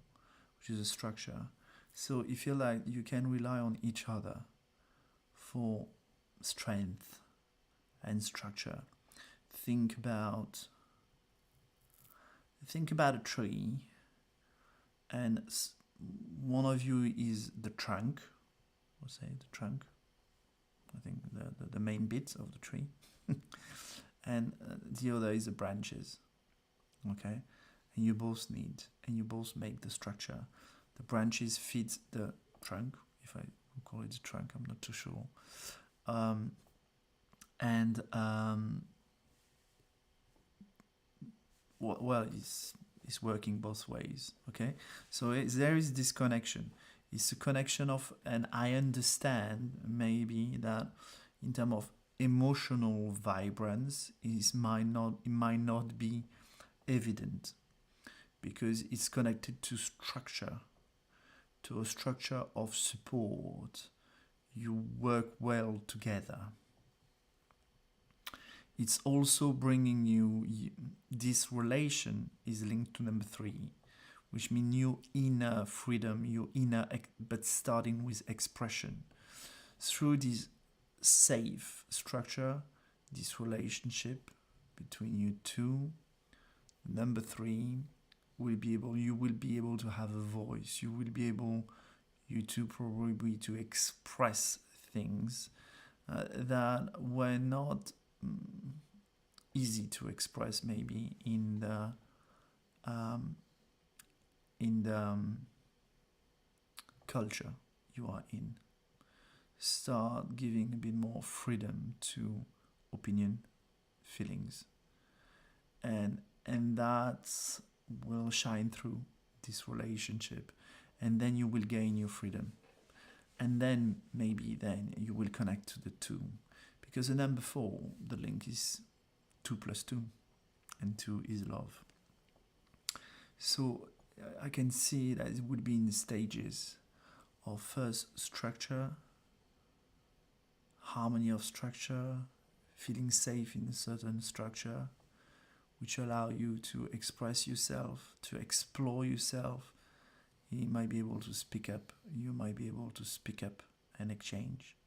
which is a structure. So you feel like you can rely on each other for strength and structure. Think about a tree, and one of you is the trunk, we'll say the trunk, I think the main bit of the tree, and the other is the branches, okay? And you both make the structure. The branches feed the trunk, if I call it the trunk, I'm not too sure. well, it's working both ways. Okay, so there is this connection. It's a connection of, and I understand maybe that in terms of emotional vibrance, it might not be evident because it's connected to structure, to a structure of support. You work well together. It's also bringing you, this relation is linked to number 3, which means your inner freedom, your inner, but starting with expression. Through this safe structure, this relationship between you two, number 3, you will be able to have a voice. You will be able, you two probably, to express things that were not easy to express maybe in the culture you are in. Start giving a bit more freedom to opinion, feelings, and that will shine through this relationship, and then you will gain your freedom, and then maybe then you will connect to the 2, because the number 4, the link is 2 + 2, and 2 is love. So I can see that it would be in stages of first structure, harmony of structure, feeling safe in a certain structure, which allow you to express yourself, to explore yourself. You might be able to speak up, you might be able to speak up and exchange.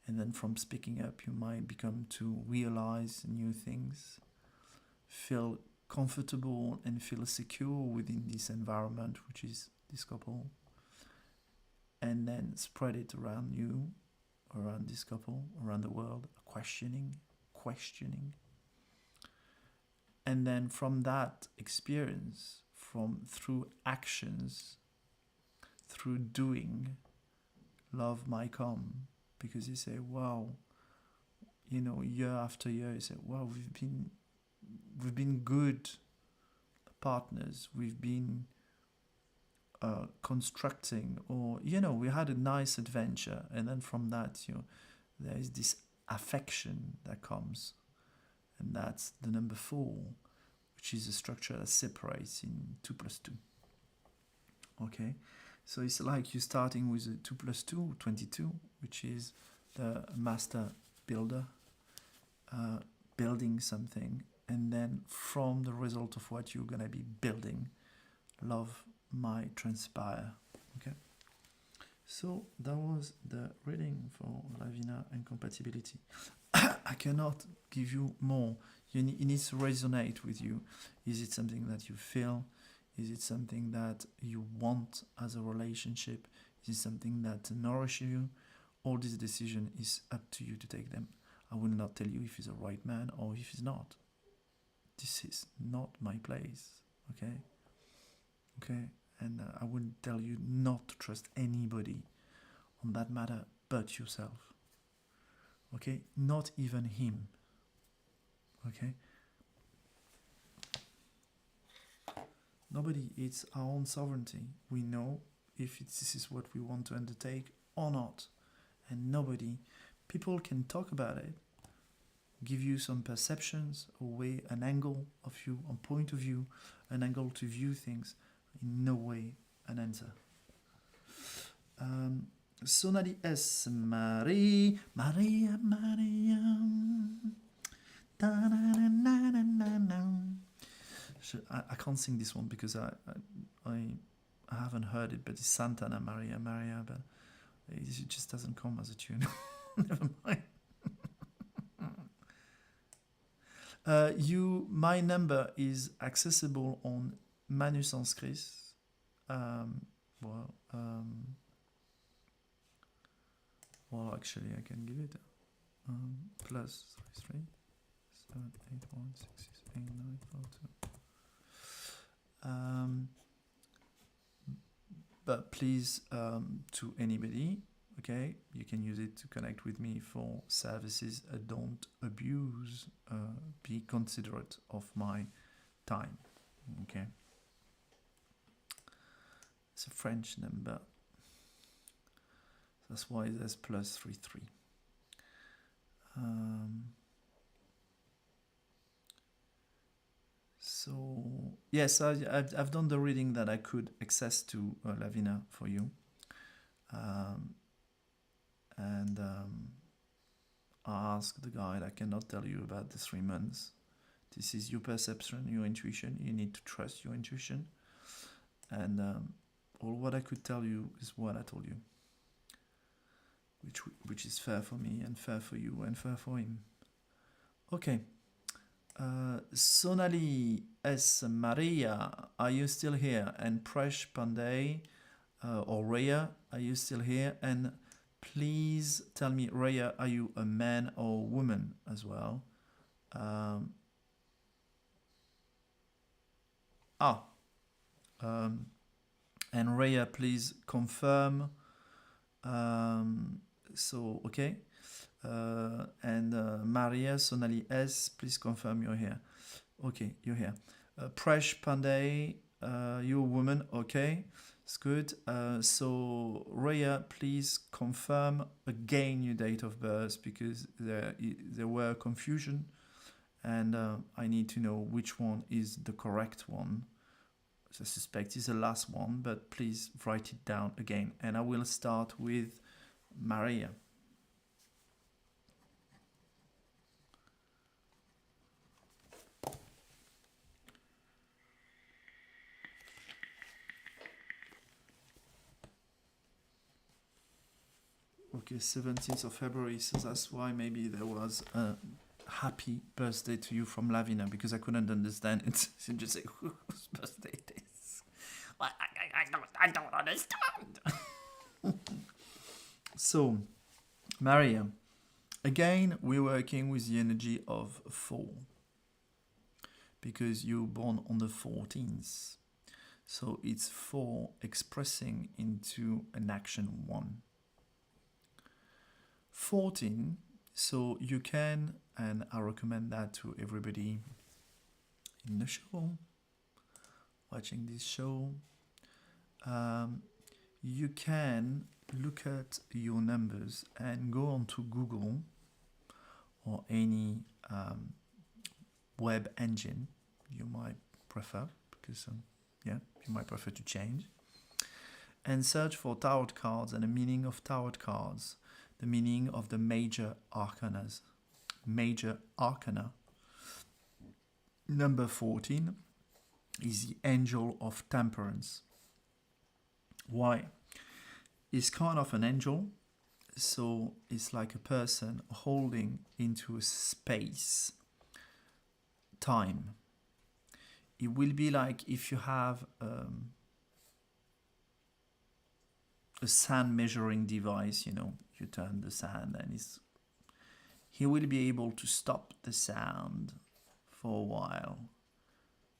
And then from speaking up, you might become to realize new things, feel comfortable and feel secure within this environment, which is this couple, and then spread it around you, around this couple, around the world, questioning. And then from that experience, through actions, through doing, love might come, because you say, wow, year after year, you say, wow, we've been good partners, we've been constructing, or we had a nice adventure, and then from that there is this affection that comes, and that's the number 4, which is a structure that separates in 2 + 2. Okay, so it's like you're starting with a 2 + 2, 22, which is the master builder, building something, and then from the result of what you're gonna be building, love might transpire. Okay, so that was the reading for Lavina and compatibility. I cannot give you more. It needs to resonate with you. Is it something that you feel? Is it something that you want as a relationship? Is it something that nourishes you? All this decision is up to you to take them. I will not tell you if he's a right man or if he's not. This is not my place. Okay? And I will tell you not to trust anybody on that matter but yourself. Okay? Not even him. Okay? Nobody, it's our own sovereignty. We know if this is what we want to undertake or not. And people can talk about it, give you some perceptions, a way, an angle of view, a point of view, an angle to view things. In no way an answer. Sonali S. Maria. I can't sing this one because I haven't heard it, but it's Santana Maria, but it just doesn't come as a tune. Never mind. My number is accessible on ManuSensCris. Actually, I can give it plus 33 7 8 1 6 6 8 9 4 2. But please, to anybody, okay, you can use it to connect with me for services. Don't abuse. Be considerate of my time. Okay. It's a French number. That's why there's plus 33. So yes, I've done the reading that I could access to Lavina for you, and I asked the guide. I cannot tell you about the 3 months. This is your perception, your intuition. You need to trust your intuition, and all what I could tell you is what I told you, which is fair for me and fair for you and fair for him. Okay. Sonali S. Maria, are you still here? And Presh Pandey or Raya, are you still here? And please tell me, Raya, are you a man or a woman as well? And Raya, please confirm. So, okay. And Maria Sonali S, please confirm you're here. Okay, you're here. Presh Pandey, you're a woman. Okay, it's good. So Raya, please confirm again your date of birth, because there were confusion, and I need to know which one is the correct one. I suspect it's the last one, but please write it down again. And I will start with Maria. Okay, 17th of February, so that's why maybe there was a happy birthday to you from Lavina, because I couldn't understand it. So just say, whose birthday it is? I don't understand. So, Maria, again, we're working with the energy of 4, because you're born on the 14th. So it's 4 expressing into an action 1. 14, so you can, and I recommend that to everybody in the show, watching this show, you can look at your numbers and go onto Google or any web engine you might prefer, because you might prefer to change, and search for tarot cards and the meaning of tarot cards, the meaning of the major arcanas. Major arcana number 14 is the angel of temperance. Why? It's kind of an angel, so it's like a person holding into a space, time. It will be like if you have a sand measuring device, you turn the sand and he will be able to stop the sound for a while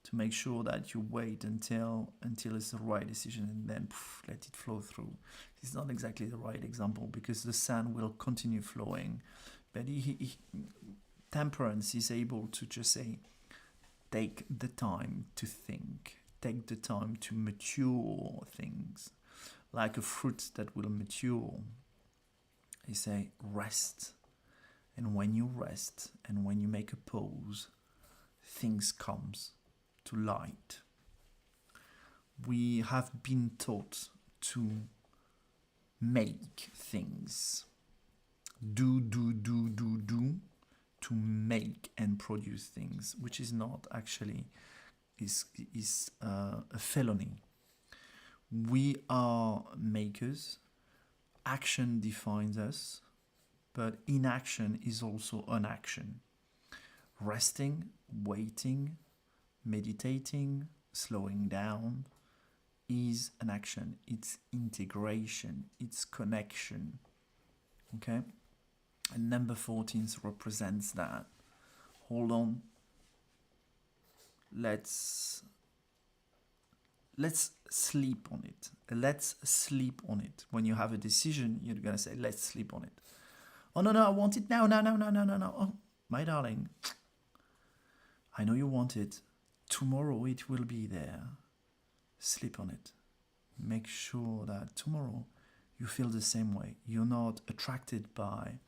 to make sure that you wait until it's the right decision, and then let it flow through. It's not exactly the right example, because the sand will continue flowing, but temperance is able to just say, take the time to think, take the time to mature things, like a fruit that will mature. They say rest, and when you rest and when you make a pause, things comes to light. We have been taught to make things, do to make and produce things, which is not actually is a felony. We are makers. Action defines us, but inaction is also an action. Resting, waiting, meditating, slowing down is an action. It's integration, it's connection. Okay? And number 14 represents that. Hold on. Let's sleep on it. Let's sleep on it. When you have a decision, you're going to say, let's sleep on it. Oh, no, I want it now. No. Oh, my darling, I know you want it. tomorrow it will be there. Sleep on it. Make sure that tomorrow you feel the same way. You're not attracted by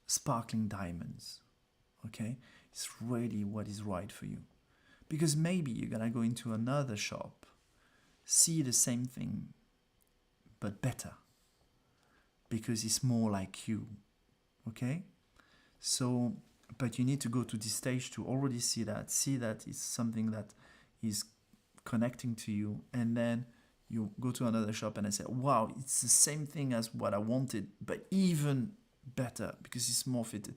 sparkling diamonds. Okay? It's really what is right for you. Because maybe you're gonna go into another shop, see the same thing, but better. Because it's more like you. Okay? So, but you need to go to this stage to already see that it's something that is connecting to you, and then you go to another shop and I say, wow, it's the same thing as what I wanted, but even better because it's more fitted.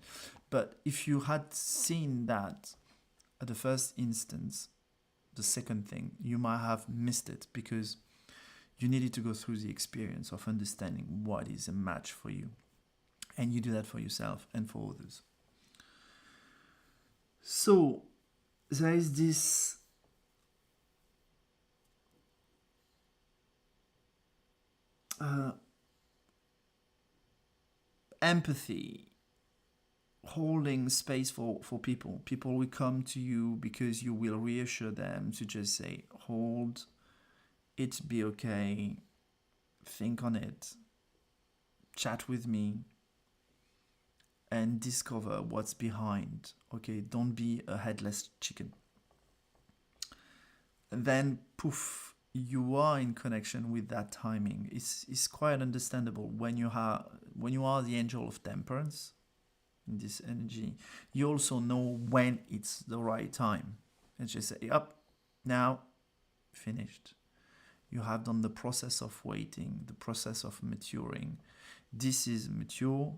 But if you had seen that at the first instance, the second thing, you might have missed it because you needed to go through the experience of understanding what is a match for you. And you do that for yourself and for others. So there is this empathy, holding space for people. People will come to you because you will reassure them to just say, hold, it be okay, think on it, chat with me, and discover what's behind. Okay, don't be a headless chicken. And then, poof, you are in connection with that timing. It's quite understandable when you are the angel of temperance in this energy. You also know when it's the right time, and just say, up, now, finished. You have done the process of waiting, the process of maturing. This is mature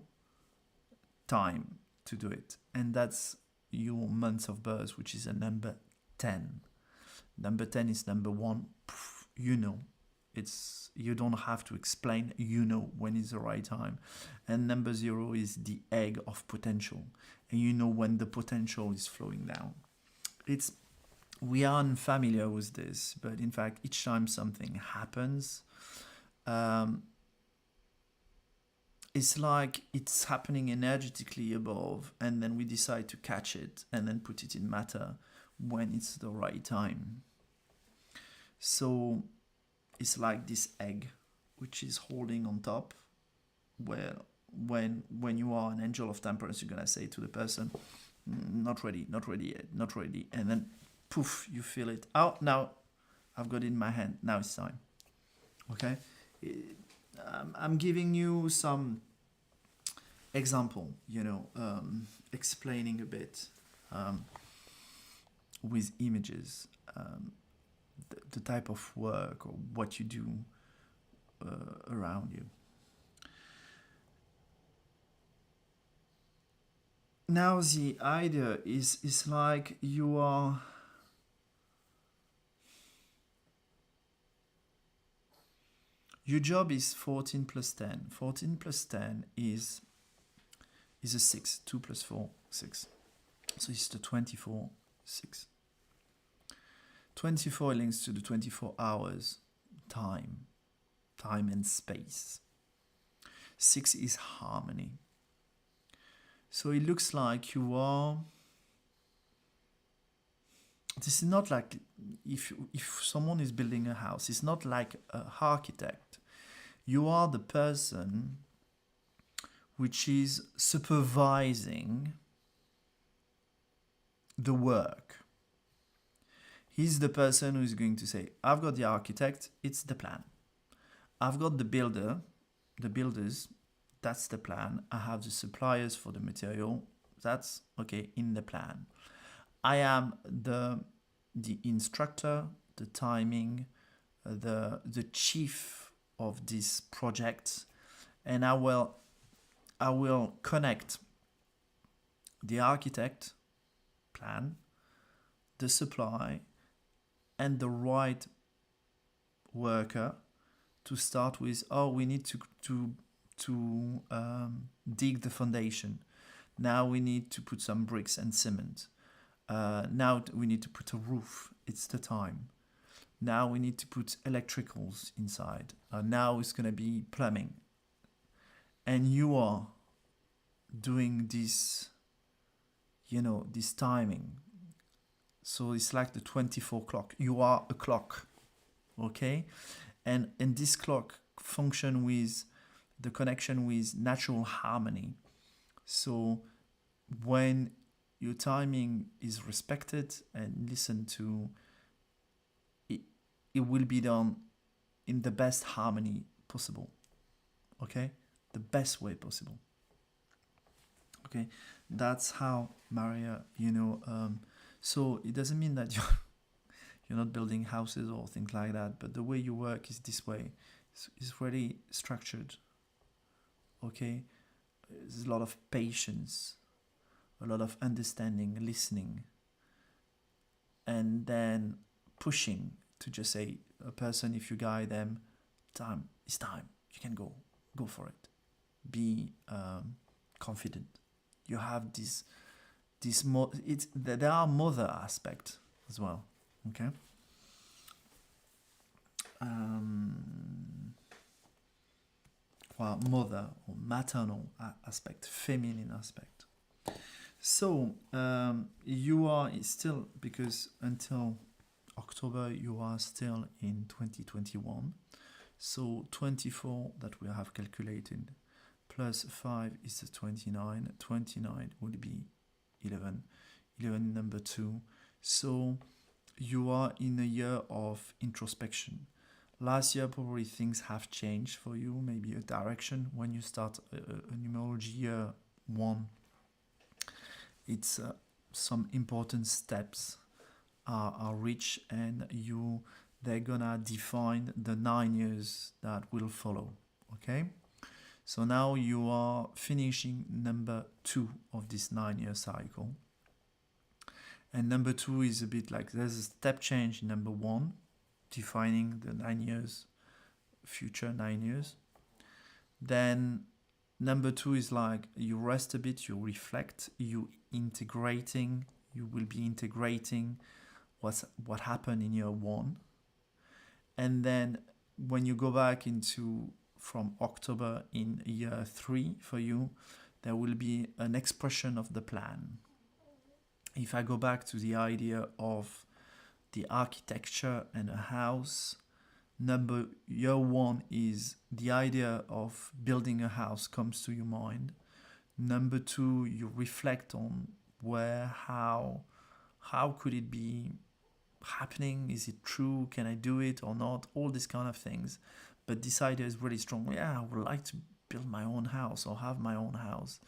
time to do it, and that's your month of birth, which is a number 10. Number 10 is number 1. You know, you don't have to explain. You know when is the right time. And number 0 is the egg of potential, and you know when the potential is flowing down. We are unfamiliar with this, but in fact, each time something happens, it's like it's happening energetically above, and then we decide to catch it and then put it in matter when it's the right time. So it's like this egg which is holding on top, where when you are an angel of temperance, you're gonna say to the person, not ready yet, not ready, and then poof, you feel it. Oh, now I've got it in my hand, now it's time. Okay? I'm giving you some example, explaining a bit with images, the type of work or what you do around you. Now the idea is like your job is 14 plus 10. 14 plus 10 is a 6. 2 plus 4, 6. So it's the 24, 6. 24 links to the 24 hours, time and space. 6 is harmony. So it looks like you are... This is not like if someone is building a house, it's not like an architect. You are the person which is supervising the work. He's the person who is going to say, I've got the architect, it's the plan. I've got the builders, that's the plan. I have the suppliers for the material, that's okay, in the plan. I am the instructor, the timing, the chief of this project, and I will connect the architect, plan, the supply, and the right worker to start with. Oh, we need to dig the foundation. Now we need to put some bricks and cement. Now we need to put a roof. It's the time. Now we need to put electricals inside. Now it's going to be plumbing. And you are doing this, this timing. So it's like the 24 clock. You are a clock, okay? And this clock function with the connection with natural harmony. So when your timing is respected and listened to, it will be done in the best harmony possible, okay? The best way possible. Okay, that's how Maria, so it doesn't mean that you're not building houses or things like that, but the way you work is this way. It's really structured. Okay, there's a lot of patience, a lot of understanding, listening, and then pushing to just say a person, if you guide them, it's time. You can go for it. Be confident. You have there are mother aspect as well, okay? Mother or maternal aspect, feminine aspect. So you are still, because until October you are still in 2021. So 24 that we have calculated plus 5 is 29. 29 would be 11. 11 number 2. So you are in a year of introspection. Last year probably things have changed for you, maybe a direction. When you start a numerology year 1, it's some important steps are reached, and they're gonna define the 9 years that will follow. Okay, so now you are finishing number 2 of this 9-year cycle, and number 2 is a bit like there's a step change in number 1, defining the 9 years, future 9 years. Then number 2 is like you rest a bit, you reflect, you will be integrating what happened in year 1. And then when you go back from October in year 3 for you, there will be an expression of the plan. If I go back to the idea of the architecture and a house, year 1 is the idea of building a house comes to your mind. Number 2, you reflect on how could it be happening? Is it true? Can I do it or not? All these kind of things. But this idea is really strong. Yeah, I would like to build my own house or have my own house.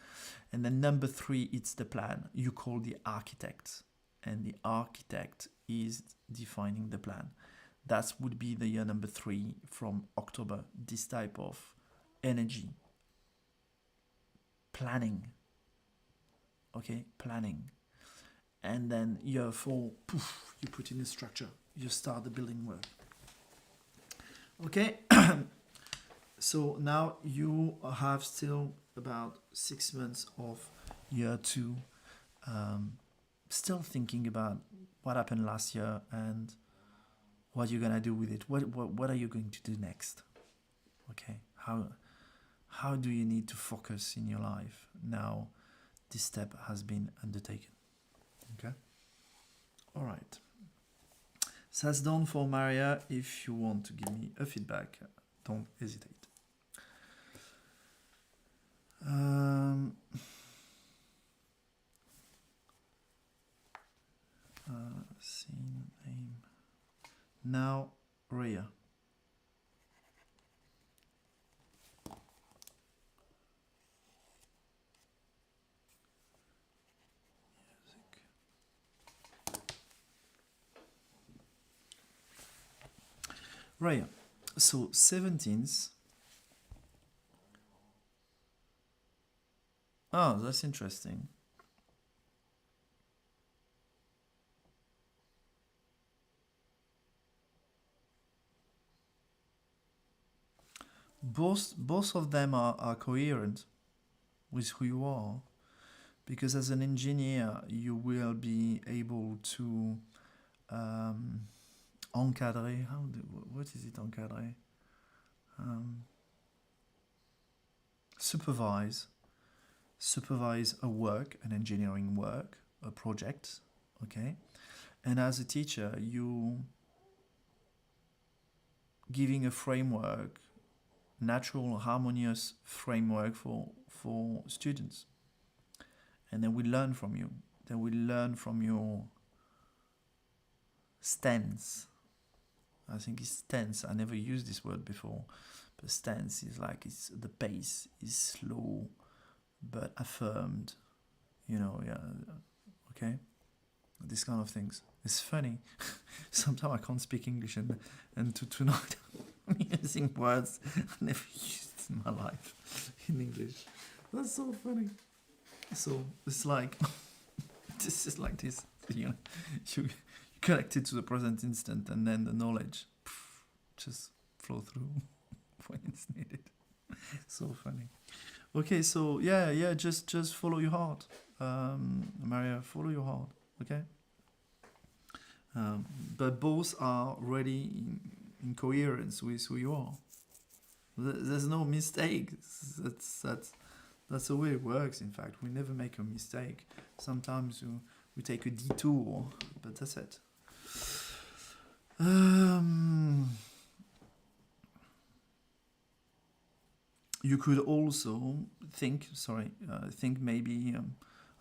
And then number 3, it's the plan. You call the architect, and the architect is defining the plan. That would be the year number 3 from October. This type of energy. Planning. Okay, planning. And then year 4, poof, you put in the structure. You start the building work. Okay, so now you have still about 6 months of year 2, still thinking about what happened last year and what you're gonna do with it. What are you going to do next? Okay, how do you need to focus in your life now this step has been undertaken? Okay, all right. So that's done for Maria. If you want to give me a feedback, don't hesitate. Scene name. Now, Rhea. Music. Rhea. So 17th. Oh, that's interesting. Both of them are coherent with who you are, because as an engineer you will be able to encadrer. What is it, encadrer? Supervise a work, an engineering work, a project, okay? And as a teacher, you giving a framework, natural, harmonious framework for students. And they will learn from you. They will learn from your stance. I think it's stance. I never used this word before. But stance is like the pace is slow but affirmed. Okay? These kind of things. It's funny. Sometimes I can't speak English and tonight I'm using words I never used in my life in English. That's so funny. So it's like this is like this. You connect it to the present instant, and then the knowledge just flow through when it's needed. So funny. Okay, so just follow your heart, Maria. Follow your heart. Okay. But both are really in coherence with who you are. There's no mistake. That's the way it works. In fact, we never make a mistake. Sometimes we take a detour, but that's it. You could also think maybe,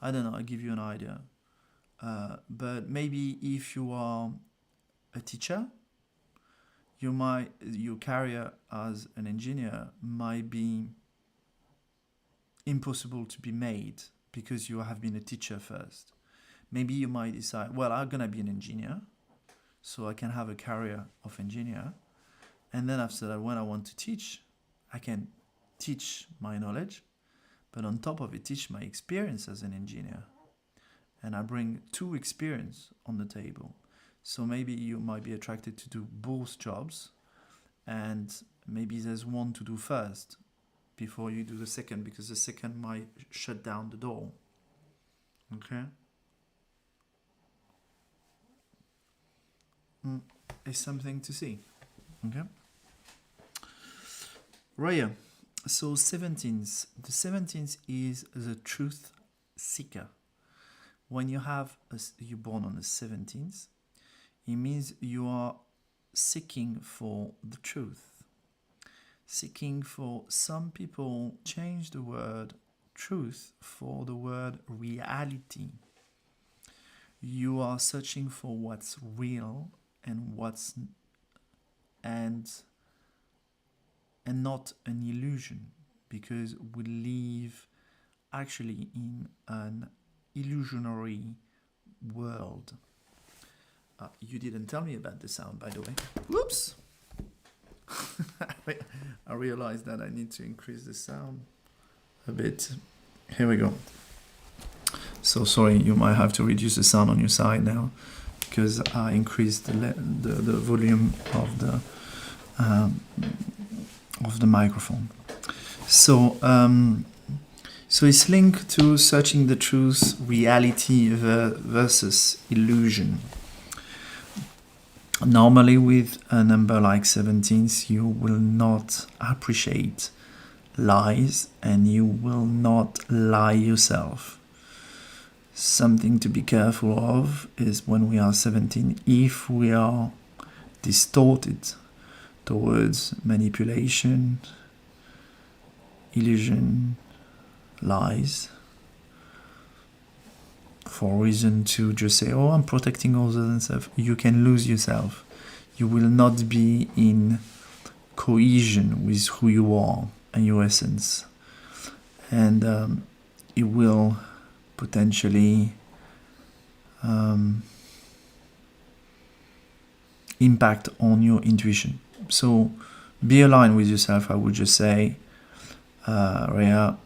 I don't know, I'll give you an idea. But maybe if you are a teacher, your career as an engineer might be impossible to be made because you have been a teacher first. Maybe you might decide, well, I'm gonna be an engineer, so I can have a career of engineer, and then after that, when I want to teach, I can teach my knowledge, but on top of it, teach my experience as an engineer. And I bring 2 experience on the table. So maybe you might be attracted to do both jobs, and maybe there's one to do first before you do the second, because the second might shut down the door. Okay? It's something to see. Okay? Raya. So 17th. The 17th is the truth seeker. When you're born on the 17th, it means you are seeking for the truth. Seeking for, some people change the word truth for the word reality. You are searching for what's real and and not an illusion, because we live actually in an illusionary world. You didn't tell me about the sound, by the way. Whoops! I realized that I need to increase the sound a bit. Here we go. So sorry, you might have to reduce the sound on your side now, because I increased the volume of the microphone. So it's linked to searching the truth, reality versus illusion. Normally with a number like 17, you will not appreciate lies, and you will not lie yourself. Something to be careful of is when we are 17, if we are distorted towards manipulation, illusion, lies, for reason to just say, oh, I'm protecting others and stuff, you can lose yourself. You will not be in cohesion with who you are and your essence. And it will potentially impact on your intuition. So be aligned with yourself, I would just say. Rhea,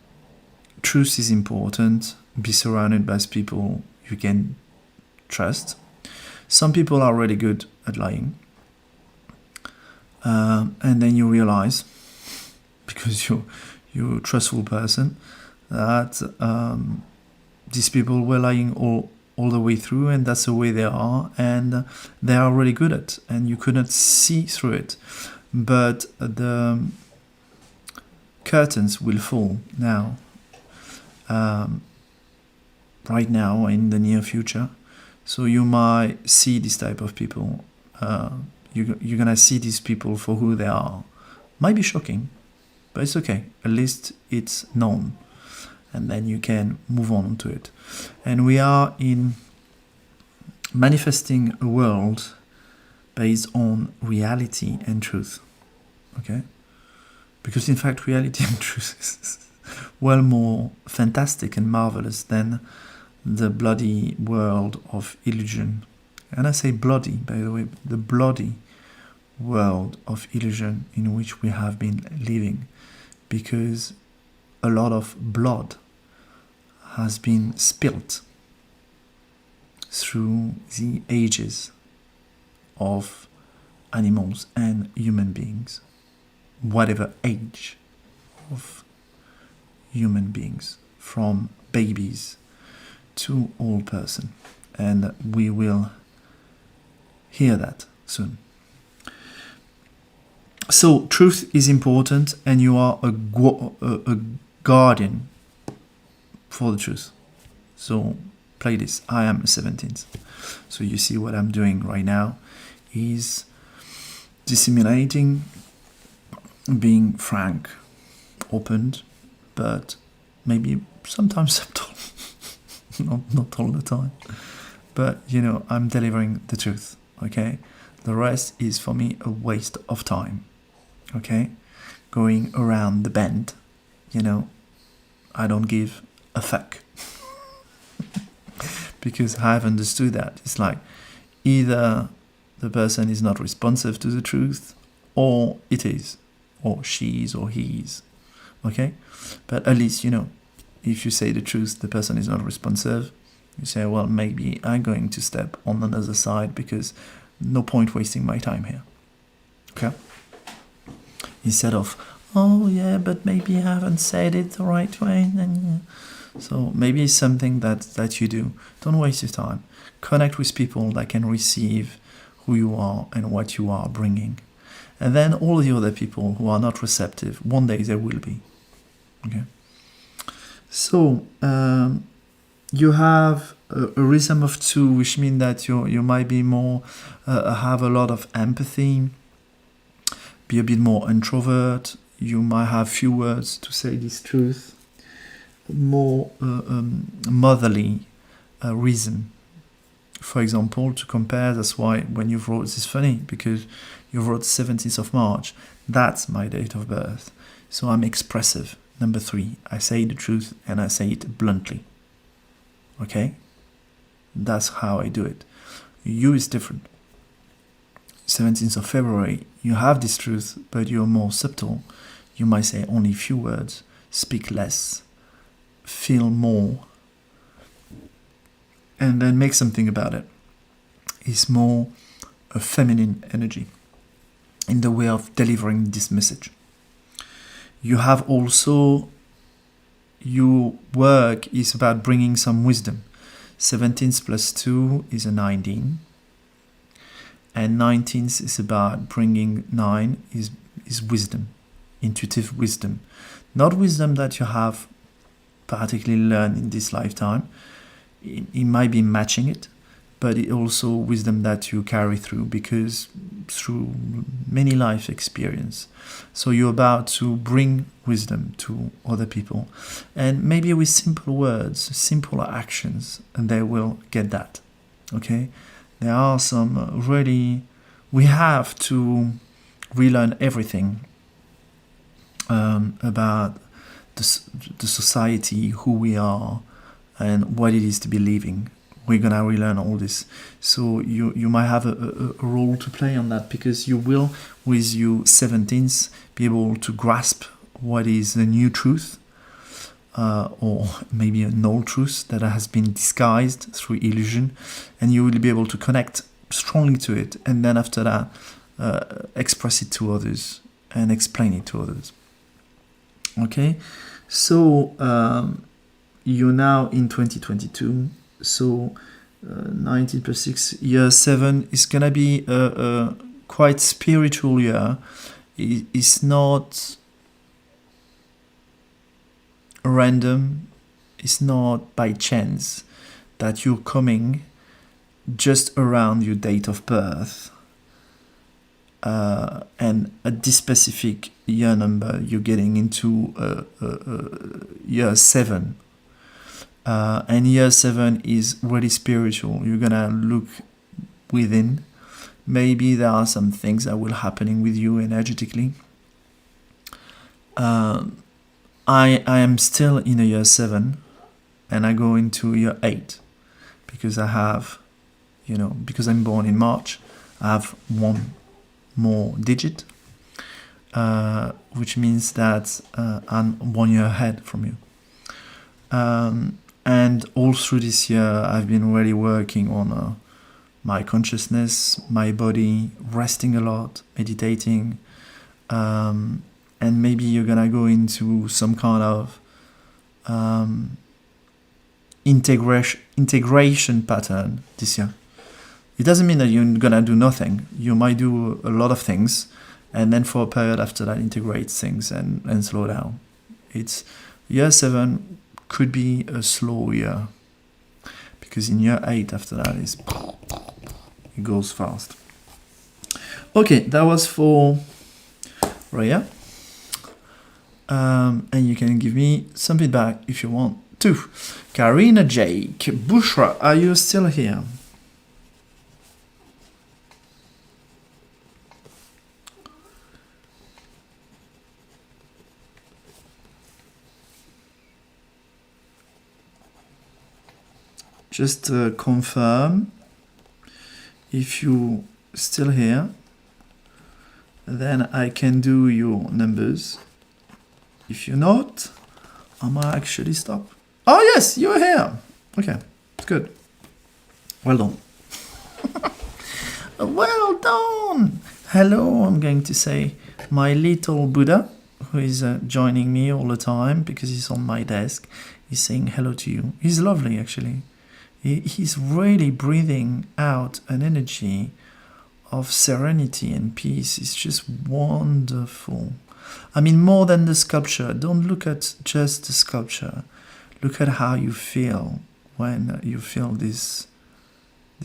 truth is important. Be surrounded by people you can trust. Some people are really good at lying. And then you realize, because you're a trustful person, that these people were lying all the way through, and that's the way they are, and they are really good at, and you could not see through it. But the curtains will fall now. Right now, in the near future. So you might see this type of people. You're gonna see these people for who they are. Might be shocking, but it's okay. At least it's known, and then you can move on to it. And we are in manifesting a world based on reality and truth. Okay? Because in fact, reality and truth is well more fantastic and marvelous than the bloody world of illusion. And I say bloody, by the way, the bloody world of illusion in which we have been living, because a lot of blood has been spilt through the ages of animals and human beings, whatever age of human beings, from babies to old person. And we will hear that soon. So truth is important, and you are a guardian for the truth. So play this. I am 17th. So you see what I'm doing right now is disseminating, being frank, opened, but maybe sometimes subtle. not all the time. But, I'm delivering the truth, okay? The rest is, for me, a waste of time, okay? Going around the bend, I don't give a fuck. Because I've understood that. It's like, either the person is not responsive to the truth, or it is, or she is, or he is, okay? But at least, if you say the truth, the person is not responsive, you say, well, maybe I'm going to step on another side, because no point wasting my time here. Okay? Instead of, oh yeah, but maybe I haven't said it the right way. So maybe it's something that you do. Don't waste your time. Connect with people that can receive who you are and what you are bringing. And then all the other people who are not receptive, one day they will be. Okay? So, you have a rhythm of 2, which means that you might be more, have a lot of empathy, be a bit more introvert. You might have few words to say this truth, more motherly rhythm. For example, to compare, that's why when you wrote, this is funny, because you wrote 17th of March, that's my date of birth. So I'm expressive. Number 3, I say the truth, and I say it bluntly. Okay? That's how I do it. You is different. 17th of February, you have this truth, but you're more subtle. You might say only few words, speak less, feel more, and then make something about it. It's more a feminine energy in the way of delivering this message. You have also, your work is about bringing some wisdom. 17th plus 2 is a 19. And 19th is about bringing 9 is wisdom, intuitive wisdom. Not wisdom that you have particularly learned in this lifetime. It might be matching it, but it also wisdom that you carry through, because through many life experience. So you're about to bring wisdom to other people, and maybe with simple words, simple actions, and they will get that. Okay? There are some really, we have to relearn everything about the society, who we are, and what it is to be living. We're gonna relearn all this. So you might have a role to play on that, because you will, with your 17th, be able to grasp what is the new truth, or maybe an old truth that has been disguised through illusion, and you will be able to connect strongly to it, and then after that, express it to others and explain it to others. Okay, so you're now in 2022. So 19 plus 6, year 7 is gonna be a quite spiritual year. It's not random. It's not by chance that you're coming just around your date of birth. And at this specific year number, you're getting into year 7. And year 7 is really spiritual. You're gonna look within. Maybe there are some things that will happening with you energetically. I am still in a year 7, and I go into year 8 because I have, because I'm born in March, I have one more digit, which means that I'm 1 year ahead from you. And all through this year, I've been really working on my consciousness, my body, resting a lot, meditating, and maybe you're gonna go into some kind of integration pattern this year. It doesn't mean that you're gonna do nothing. You might do a lot of things, and then for a period after that, integrate things and slow down. It's year 7 could be a slow year, because in year 8 after that it goes fast. Okay, that was for Raya. And you can give me some feedback if you want to. Karina Jake, Bushra, are you still here? Just confirm if you still here, then I can do your numbers. If you're not, I might actually stop. Oh yes, you're here. Okay, it's good. Well done. Well done. Hello, I'm going to say my little Buddha, who is joining me all the time because he's on my desk. He's saying hello to you. He's lovely, actually. He's really breathing out an energy of serenity and peace. It's just wonderful. I mean, more than the sculpture. Don't look at just the sculpture. Look at how you feel when you feel this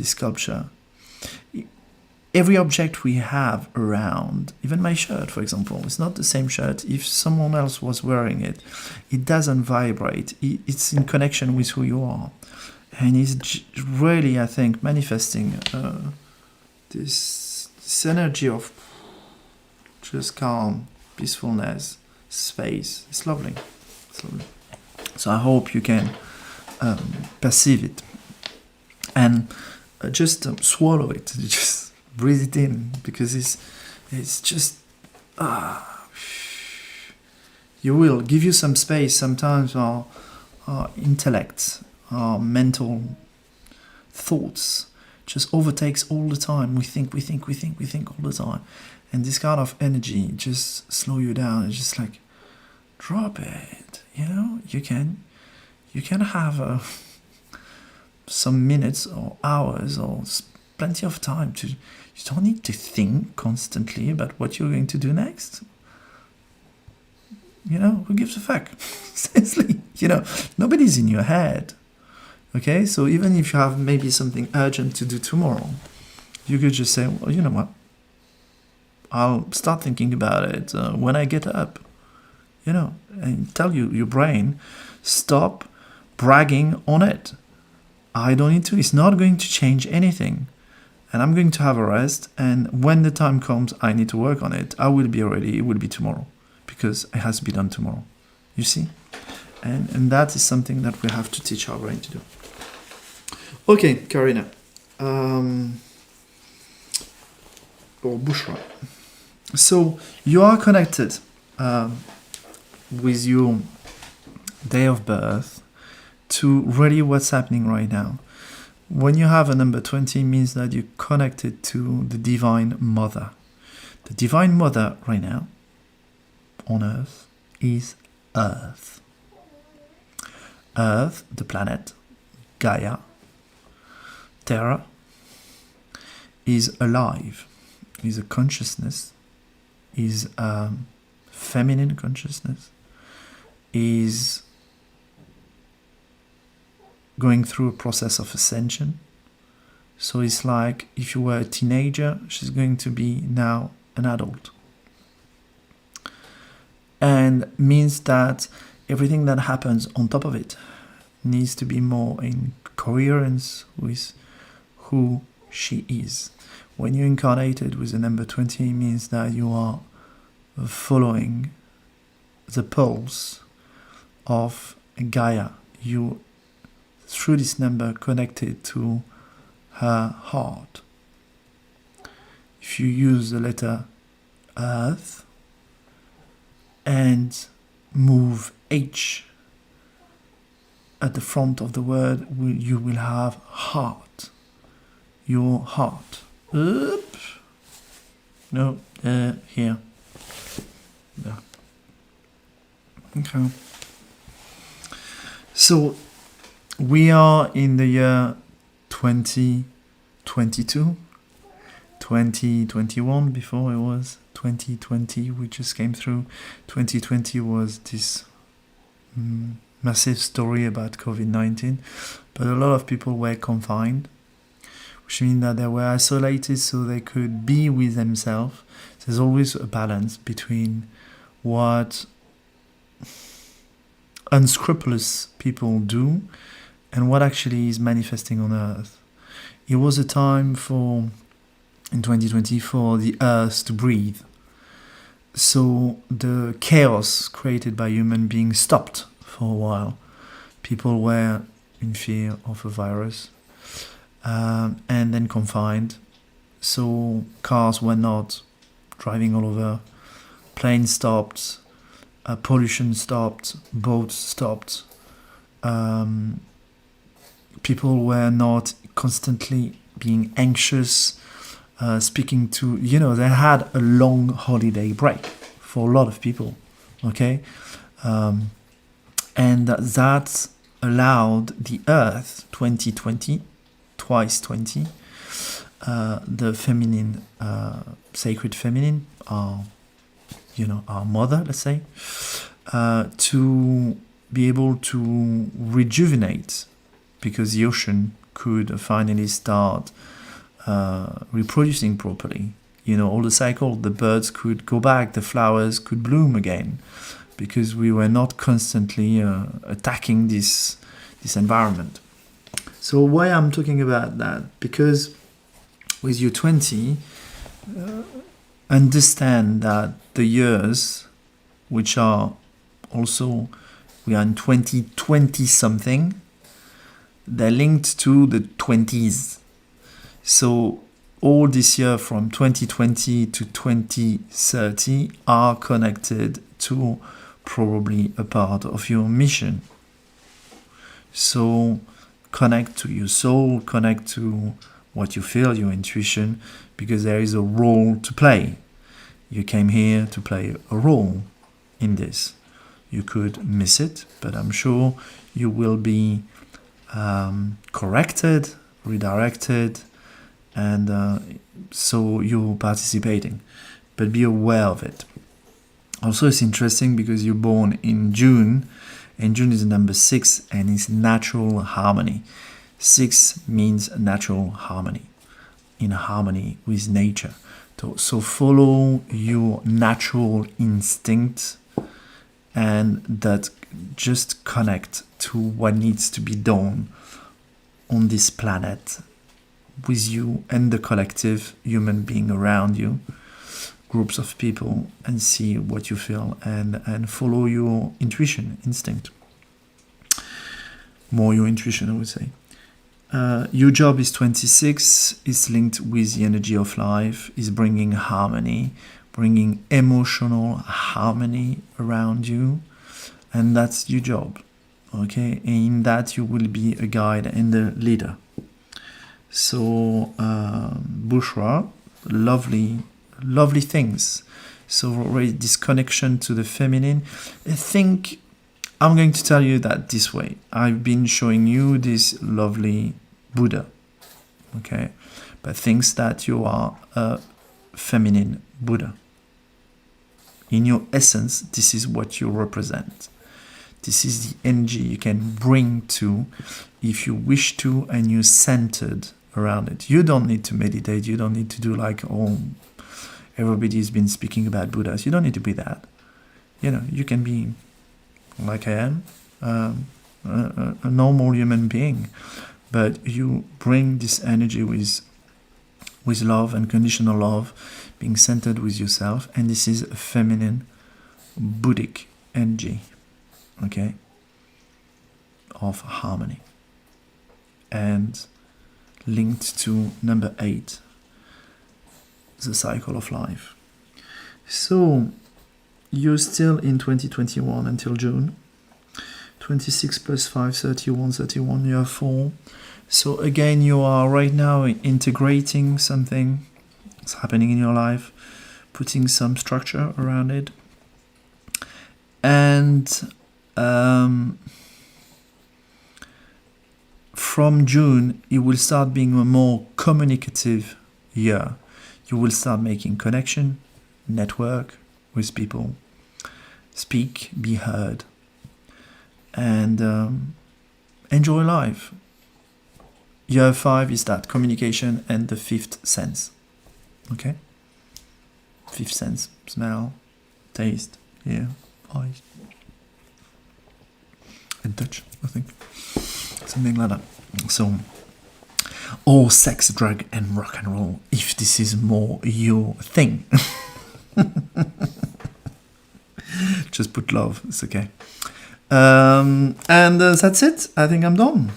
sculpture. Every object we have around, even my shirt, for example, it's not the same shirt. If someone else was wearing it, it doesn't vibrate. It's in connection with who you are. And it's really, I think, manifesting this energy of just calm, peacefulness, space. It's lovely. It's lovely. So I hope you can perceive it. And just swallow it. Just breathe it in, because it's just... you will give you some space. Sometimes our intellect, our mental thoughts just overtakes all the time. We think all the time. And this kind of energy just slow you down. It's just like, drop it. You can have some minutes or hours or plenty of time to... You don't need to think constantly about what you're going to do next. Who gives a fuck? Seriously, nobody's in your head. Okay, so even if you have maybe something urgent to do tomorrow, you could just say, well, you know what? I'll start thinking about it when I get up. And tell your brain, stop bragging on it. I don't need to. It's not going to change anything. And I'm going to have a rest. And when the time comes, I need to work on it. I will be ready. It will be tomorrow, because it has to be done tomorrow. You see? And that is something that we have to teach our brain to do. Okay, Karina. Or Bushra. So you are connected with your day of birth to really what's happening right now. When you have a number 20, it means that you're connected to the Divine Mother. The Divine Mother right now on Earth is Earth. Earth, the planet, Gaia, Terra, is alive, is a consciousness, is a feminine consciousness, is going through a process of ascension. So it's like if you were a teenager, she's going to be now an adult. And means that everything that happens on top of it needs to be more in coherence with who she is. When you incarnated with the number 20, it means that you are following the pulse of Gaia. You, through this number, connected to her heart. If you use the letter Earth and move H at the front of the word, you will have heart. Your heart. Oop. No, here. Yeah. Okay. So we are in the year 2022, 2021 before it was 2020. We just came through. 2020 was this massive story about COVID-19, but a lot of people were confined, which means that they were isolated so they could be with themselves. There's always a balance between what unscrupulous people do and what actually is manifesting on Earth. It was a time in 2020 for the Earth to breathe. So the chaos created by human beings stopped for a while. People were in fear of a virus and then confined. So cars were not driving all over, planes stopped, pollution stopped, boats stopped. People were not constantly being anxious, speaking to, they had a long holiday break for a lot of people, okay? And that allowed the Earth, 2020, twice 20, the feminine, sacred feminine, our mother, let's say, to be able to rejuvenate, because the ocean could finally start reproducing properly. All the cycle, the birds could go back, the flowers could bloom again, because we were not constantly attacking this environment. So why I'm talking about that? Because with you 20, understand that the years, which are also, we are in 2020 something, they're linked to the 20s. So all this year from 2020 to 2030 are connected to probably a part of your mission. So connect to your soul, connect to what you feel, your intuition, because there is a role to play. You came here to play a role in this. You could miss it, but I'm sure you will be corrected, redirected, and so you're participating. But be aware of it. Also, it's interesting because you're born in June, and June is the number 6, and it's natural harmony. 6 means natural harmony, in harmony with nature. So follow your natural instinct, and that just connect to what needs to be done on this planet with you and the collective human being around you, groups of people, and see what you feel and follow your intuition, instinct. More your intuition, I would say. Your job is 26, is linked with the energy of life, is bringing harmony, bringing emotional harmony around you, and that's your job, okay? And in that you will be a guide and a leader. So, Bushra, lovely things. So already this connection to the feminine. I think I'm going to tell you that this way. I've been showing you this lovely Buddha, okay? But thinks that you are a feminine Buddha. In your essence, this is what you represent. This is the energy you can bring to if you wish to and you're centered around it. You don't need to meditate. You don't need to do like, oh, everybody's been speaking about Buddhas. You don't need to be that. You can be like I am, a normal human being, but you bring this energy with love, unconditional love, being centered with yourself, and this is a feminine Buddhic energy, okay, of harmony, and linked to number 8, the cycle of life. So you're still in 2021 until June. 26 plus 5, 31, 31, you have 4. So again, you are right now integrating something that's happening in your life, putting some structure around it. And from June, it will start being a more communicative year. You will start making connection, network with people, speak, be heard, and enjoy life. Year 5 is that communication and the 5th sense. Okay? 5th sense, smell, taste, hear, eyes, and touch, I think. Something like that. So, or sex, drug, and rock and roll, if this is more your thing. Just put love, it's okay. And that's it. I think I'm done.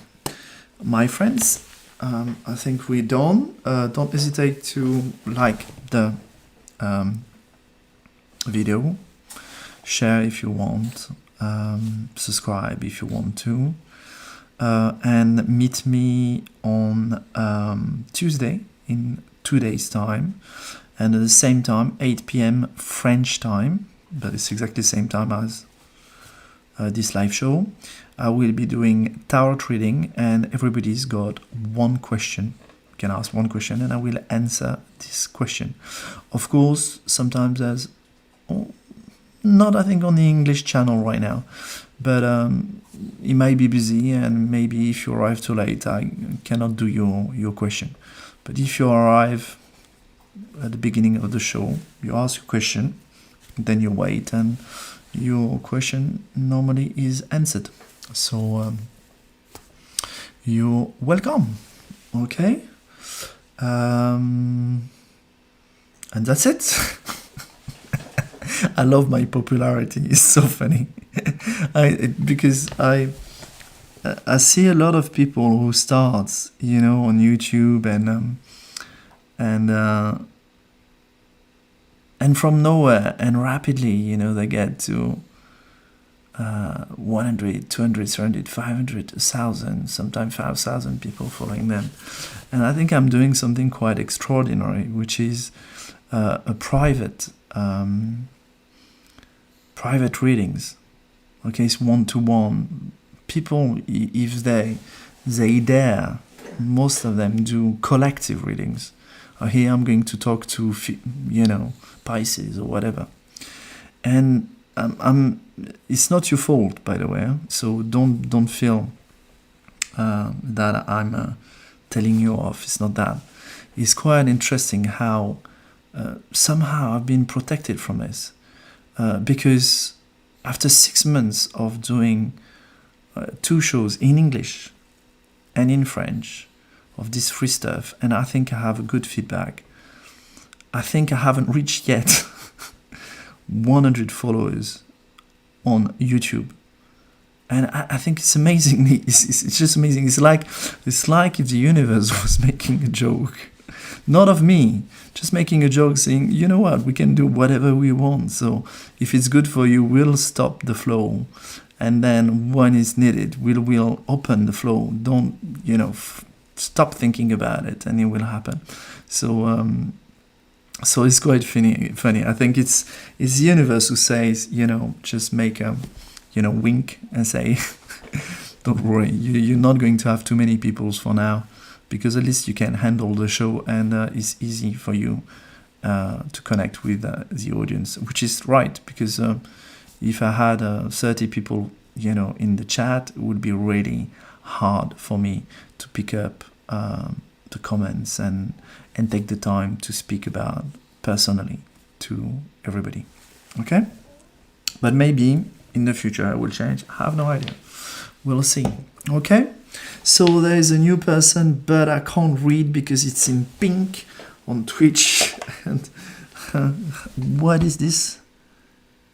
My friends, I think we're done. Don't hesitate to like the video, share if you want, subscribe if you want to, and meet me on Tuesday in 2 days' time, and at the same time, 8 p.m. French time, but it's exactly the same time as this live show. I will be doing tarot reading, and everybody's got one question. You can ask one question, and I will answer this question. Of course, sometimes there's not, I think, on the English channel right now, but it might be busy, and maybe if you arrive too late, I cannot do your question. But if you arrive at the beginning of the show, you ask a question, then you wait, and your question normally is answered. So you're welcome. Okay, and that's it. I love my popularity. It's so funny. Because I see a lot of people who start, on YouTube and from nowhere and rapidly, they get to 100, 200, 300, 500, 1,000, sometimes 5,000 people following them. And I think I'm doing something quite extraordinary, which is a private readings. Okay, it's one-to-one. People, if they dare, most of them do collective readings. Here I'm going to talk to, Pisces or whatever. And it's not your fault, by the way. So don't feel that I'm telling you off. It's not that. It's quite interesting how somehow I've been protected from this. Because after 6 months of doing 2 shows in English and in French of this free stuff, and I think I have a good feedback. I think I haven't reached yet 100 followers on YouTube, and I think it's amazing. It's just amazing. It's like if the universe was making a joke, not of me, just making a joke, saying, you know what, we can do whatever we want. So if it's good for you, we'll stop the flow, and then when it's needed, we'll open the flow. Don't stop thinking about it, and it will happen. So it's quite funny. I think it's the universe who says, just make a, wink and say, don't worry, you're not going to have too many people for now, because at least you can handle the show, and it's easy for you to connect with the audience, which is right, because if I had 30 people, in the chat, it would be really hard for me to pick up the comments and take the time to speak about personally to everybody. Okay? But maybe in the future I will change. I have no idea. We'll see. Okay? So there is a new person, but I can't read because it's in pink on Twitch. And what is this?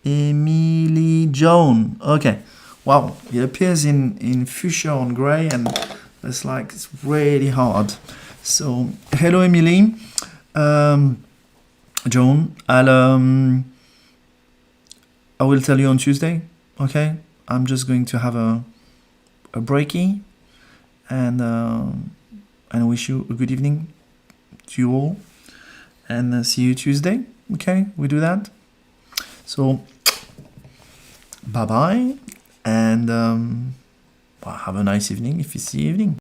Emily Joan. Okay. Wow. It appears in fuchsia on grey, and it's like it's really hard. So hello, Emily. Joan. I will tell you on Tuesday. Okay. I'm just going to have a breaky, and I wish you a good evening to you all, and see you Tuesday. Okay, we do that. So bye bye, and have a nice evening if it's the evening.